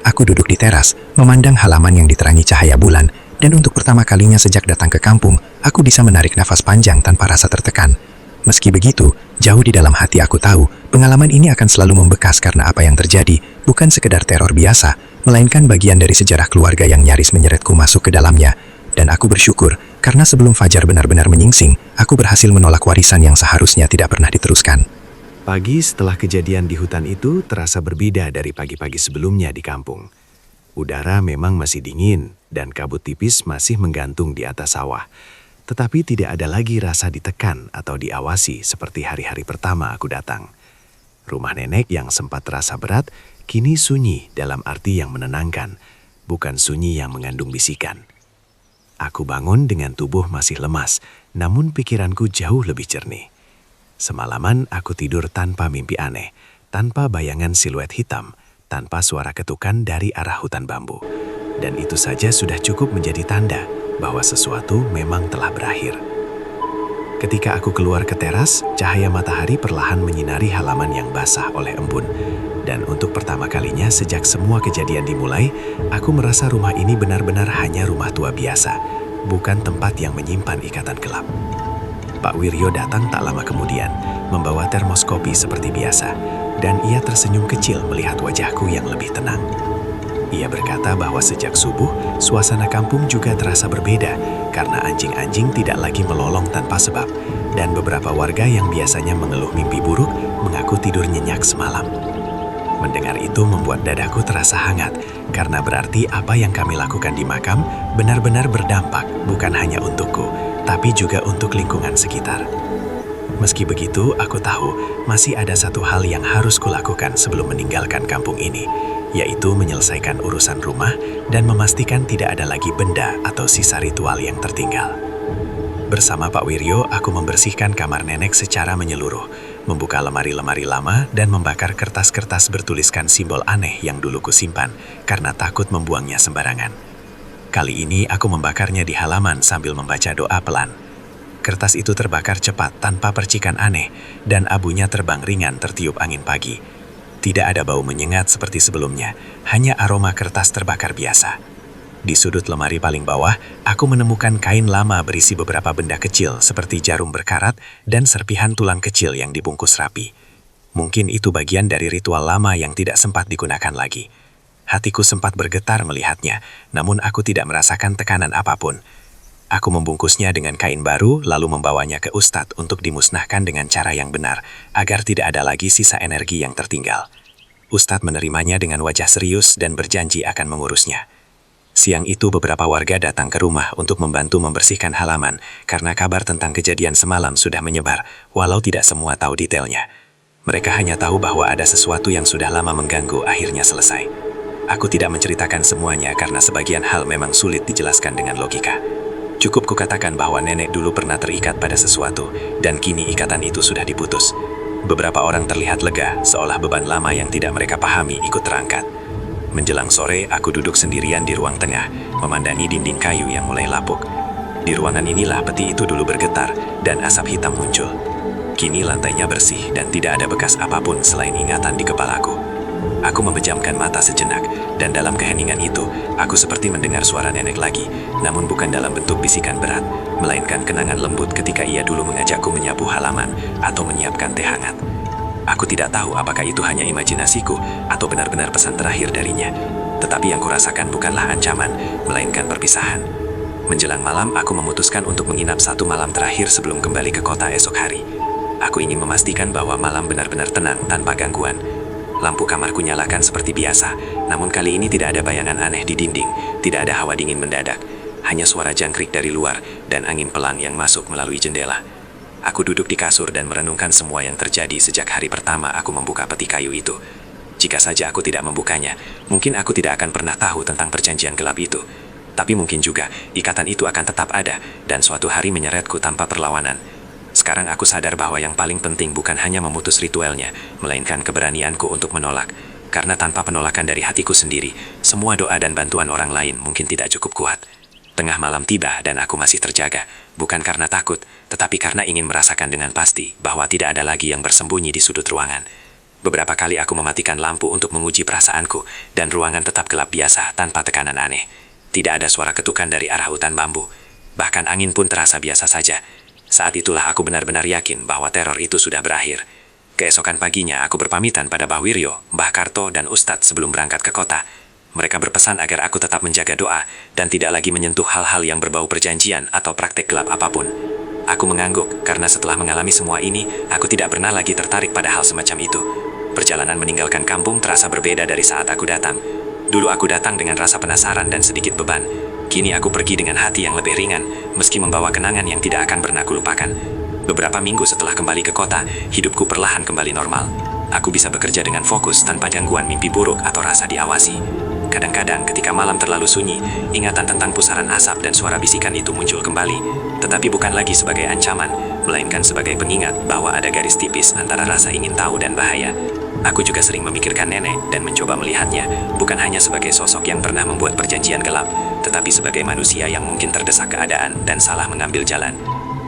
Aku duduk di teras, memandang halaman yang diterangi cahaya bulan, dan untuk pertama kalinya sejak datang ke kampung, aku bisa menarik nafas panjang tanpa rasa tertekan. Meski begitu, jauh di dalam hati aku tahu, pengalaman ini akan selalu membekas karena apa yang terjadi, bukan sekedar teror biasa, melainkan bagian dari sejarah keluarga yang nyaris menyeretku masuk ke dalamnya. Dan aku bersyukur, karena sebelum fajar benar-benar menyingsing, aku berhasil menolak warisan yang seharusnya tidak pernah diteruskan. Pagi setelah kejadian di hutan itu terasa berbeda dari pagi-pagi sebelumnya di kampung. Udara memang masih dingin dan kabut tipis masih menggantung di atas sawah. Tetapi tidak ada lagi rasa ditekan atau diawasi seperti hari-hari pertama aku datang. Rumah nenek yang sempat terasa berat, kini sunyi dalam arti yang menenangkan, bukan sunyi yang mengandung bisikan. Aku bangun dengan tubuh masih lemas, namun pikiranku jauh lebih jernih. Semalaman aku tidur tanpa mimpi aneh, tanpa bayangan siluet hitam, tanpa suara ketukan dari arah hutan bambu. Dan itu saja sudah cukup menjadi tanda bahwa sesuatu memang telah berakhir. Ketika aku keluar ke teras, cahaya matahari perlahan menyinari halaman yang basah oleh embun. Dan untuk pertama kalinya sejak semua kejadian dimulai, aku merasa rumah ini benar-benar hanya rumah tua biasa, bukan tempat yang menyimpan ikatan gelap. Pak Wiryo datang tak lama kemudian, membawa termos kopi seperti biasa, dan ia tersenyum kecil melihat wajahku yang lebih tenang. Ia berkata bahwa sejak subuh, suasana kampung juga terasa berbeda karena anjing-anjing tidak lagi melolong tanpa sebab, dan beberapa warga yang biasanya mengeluh mimpi buruk mengaku tidur nyenyak semalam. Mendengar itu membuat dadaku terasa hangat, karena berarti apa yang kami lakukan di makam benar-benar berdampak bukan hanya untukku, tapi juga untuk lingkungan sekitar. Meski begitu, aku tahu masih ada satu hal yang harus kulakukan sebelum meninggalkan kampung ini, yaitu menyelesaikan urusan rumah dan memastikan tidak ada lagi benda atau sisa ritual yang tertinggal. Bersama Pak Wiryo, aku membersihkan kamar nenek secara menyeluruh, membuka lemari-lemari lama dan membakar kertas-kertas bertuliskan simbol aneh yang dulu kusimpan karena takut membuangnya sembarangan. Kali ini aku membakarnya di halaman sambil membaca doa pelan. Kertas itu terbakar cepat tanpa percikan aneh dan abunya terbang ringan tertiup angin pagi. Tidak ada bau menyengat seperti sebelumnya, hanya aroma kertas terbakar biasa. Di sudut lemari paling bawah, aku menemukan kain lama berisi beberapa benda kecil seperti jarum berkarat dan serpihan tulang kecil yang dibungkus rapi. Mungkin itu bagian dari ritual lama yang tidak sempat digunakan lagi. Hatiku sempat bergetar melihatnya, namun aku tidak merasakan tekanan apapun. Aku membungkusnya dengan kain baru lalu membawanya ke Ustadz untuk dimusnahkan dengan cara yang benar, agar tidak ada lagi sisa energi yang tertinggal. Ustadz menerimanya dengan wajah serius dan berjanji akan mengurusnya. Siang itu beberapa warga datang ke rumah untuk membantu membersihkan halaman karena kabar tentang kejadian semalam sudah menyebar, walau tidak semua tahu detailnya. Mereka hanya tahu bahwa ada sesuatu yang sudah lama mengganggu akhirnya selesai. Aku tidak menceritakan semuanya karena sebagian hal memang sulit dijelaskan dengan logika. Cukup kukatakan bahwa nenek dulu pernah terikat pada sesuatu, dan kini ikatan itu sudah diputus. Beberapa orang terlihat lega, seolah beban lama yang tidak mereka pahami ikut terangkat. Menjelang sore, aku duduk sendirian di ruang tengah, memandangi dinding kayu yang mulai lapuk. Di ruangan inilah peti itu dulu bergetar, dan asap hitam muncul. Kini lantainya bersih, dan tidak ada bekas apapun selain ingatan di kepalaku. Aku memejamkan mata sejenak, dan dalam keheningan itu, aku seperti mendengar suara nenek lagi, namun bukan dalam bentuk bisikan berat, melainkan kenangan lembut ketika ia dulu mengajakku menyapu halaman atau menyiapkan teh hangat. Aku tidak tahu apakah itu hanya imajinasiku atau benar-benar pesan terakhir darinya, tetapi yang kurasakan bukanlah ancaman, melainkan perpisahan. Menjelang malam, aku memutuskan untuk menginap satu malam terakhir sebelum kembali ke kota esok hari. Aku ingin memastikan bahwa malam benar-benar tenang tanpa gangguan. Lampu kamarku nyalakan seperti biasa, namun kali ini tidak ada bayangan aneh di dinding, tidak ada hawa dingin mendadak, hanya suara jangkrik dari luar dan angin pelang yang masuk melalui jendela. Aku duduk di kasur dan merenungkan semua yang terjadi sejak hari pertama aku membuka peti kayu itu. Jika saja aku tidak membukanya, mungkin aku tidak akan pernah tahu tentang perjanjian gelap itu. Tapi mungkin juga, ikatan itu akan tetap ada dan suatu hari menyeretku tanpa perlawanan. Sekarang aku sadar bahwa yang paling penting bukan hanya memutus ritualnya, melainkan keberanianku untuk menolak. Karena tanpa penolakan dari hatiku sendiri, semua doa dan bantuan orang lain mungkin tidak cukup kuat. Tengah malam tiba dan aku masih terjaga, bukan karena takut, tetapi karena ingin merasakan dengan pasti bahwa tidak ada lagi yang bersembunyi di sudut ruangan. Beberapa kali aku mematikan lampu untuk menguji perasaanku, dan ruangan tetap gelap biasa tanpa tekanan aneh. Tidak ada suara ketukan dari arah hutan bambu. Bahkan angin pun terasa biasa saja. Saat itulah aku benar-benar yakin bahwa teror itu sudah berakhir. Keesokan paginya aku berpamitan pada Mbah Wiryo, Mbah Karto, dan Ustadz sebelum berangkat ke kota. Mereka berpesan agar aku tetap menjaga doa dan tidak lagi menyentuh hal-hal yang berbau perjanjian atau praktek gelap apapun. Aku mengangguk karena setelah mengalami semua ini, aku tidak pernah lagi tertarik pada hal semacam itu. Perjalanan meninggalkan kampung terasa berbeda dari saat aku datang. Dulu aku datang dengan rasa penasaran dan sedikit beban. Kini aku pergi dengan hati yang lebih ringan, meski membawa kenangan yang tidak akan pernah kulupakan. Beberapa minggu setelah kembali ke kota, hidupku perlahan kembali normal. Aku bisa bekerja dengan fokus tanpa gangguan mimpi buruk atau rasa diawasi. Kadang-kadang ketika malam terlalu sunyi, ingatan tentang pusaran asap dan suara bisikan itu muncul kembali. Tetapi bukan lagi sebagai ancaman, melainkan sebagai pengingat bahwa ada garis tipis antara rasa ingin tahu dan bahaya. Aku juga sering memikirkan nenek dan mencoba melihatnya, bukan hanya sebagai sosok yang pernah membuat perjanjian gelap, tetapi sebagai manusia yang mungkin terdesak keadaan dan salah mengambil jalan.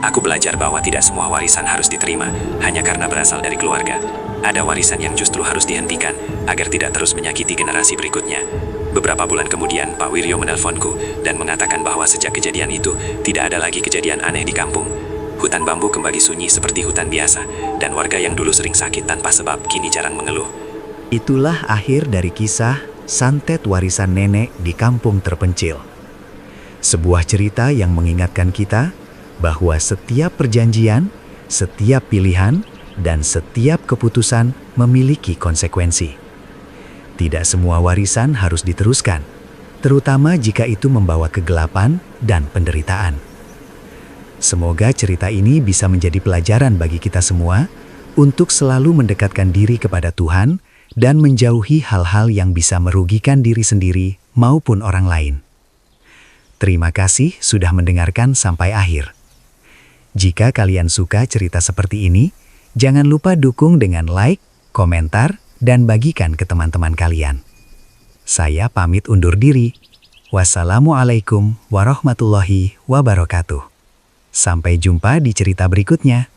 Aku belajar bahwa tidak semua warisan harus diterima, hanya karena berasal dari keluarga. Ada warisan yang justru harus dihentikan, agar tidak terus menyakiti generasi berikutnya. Beberapa bulan kemudian, Pak Wiryo menelponku dan mengatakan bahwa sejak kejadian itu, tidak ada lagi kejadian aneh di kampung. Hutan bambu kembali sunyi seperti hutan biasa, dan warga yang dulu sering sakit tanpa sebab kini jarang mengeluh. Itulah akhir dari kisah Santet Warisan Nenek di Kampung Terpencil. Sebuah cerita yang mengingatkan kita bahwa setiap perjanjian, setiap pilihan, dan setiap keputusan memiliki konsekuensi. Tidak semua warisan harus diteruskan, terutama jika itu membawa kegelapan dan penderitaan. Semoga cerita ini bisa menjadi pelajaran bagi kita semua untuk selalu mendekatkan diri kepada Tuhan dan menjauhi hal-hal yang bisa merugikan diri sendiri maupun orang lain. Terima kasih sudah mendengarkan sampai akhir. Jika kalian suka cerita seperti ini, jangan lupa dukung dengan like, komentar, dan bagikan ke teman-teman kalian. Saya pamit undur diri. Wassalamualaikum warahmatullahi wabarakatuh. Sampai jumpa di cerita berikutnya.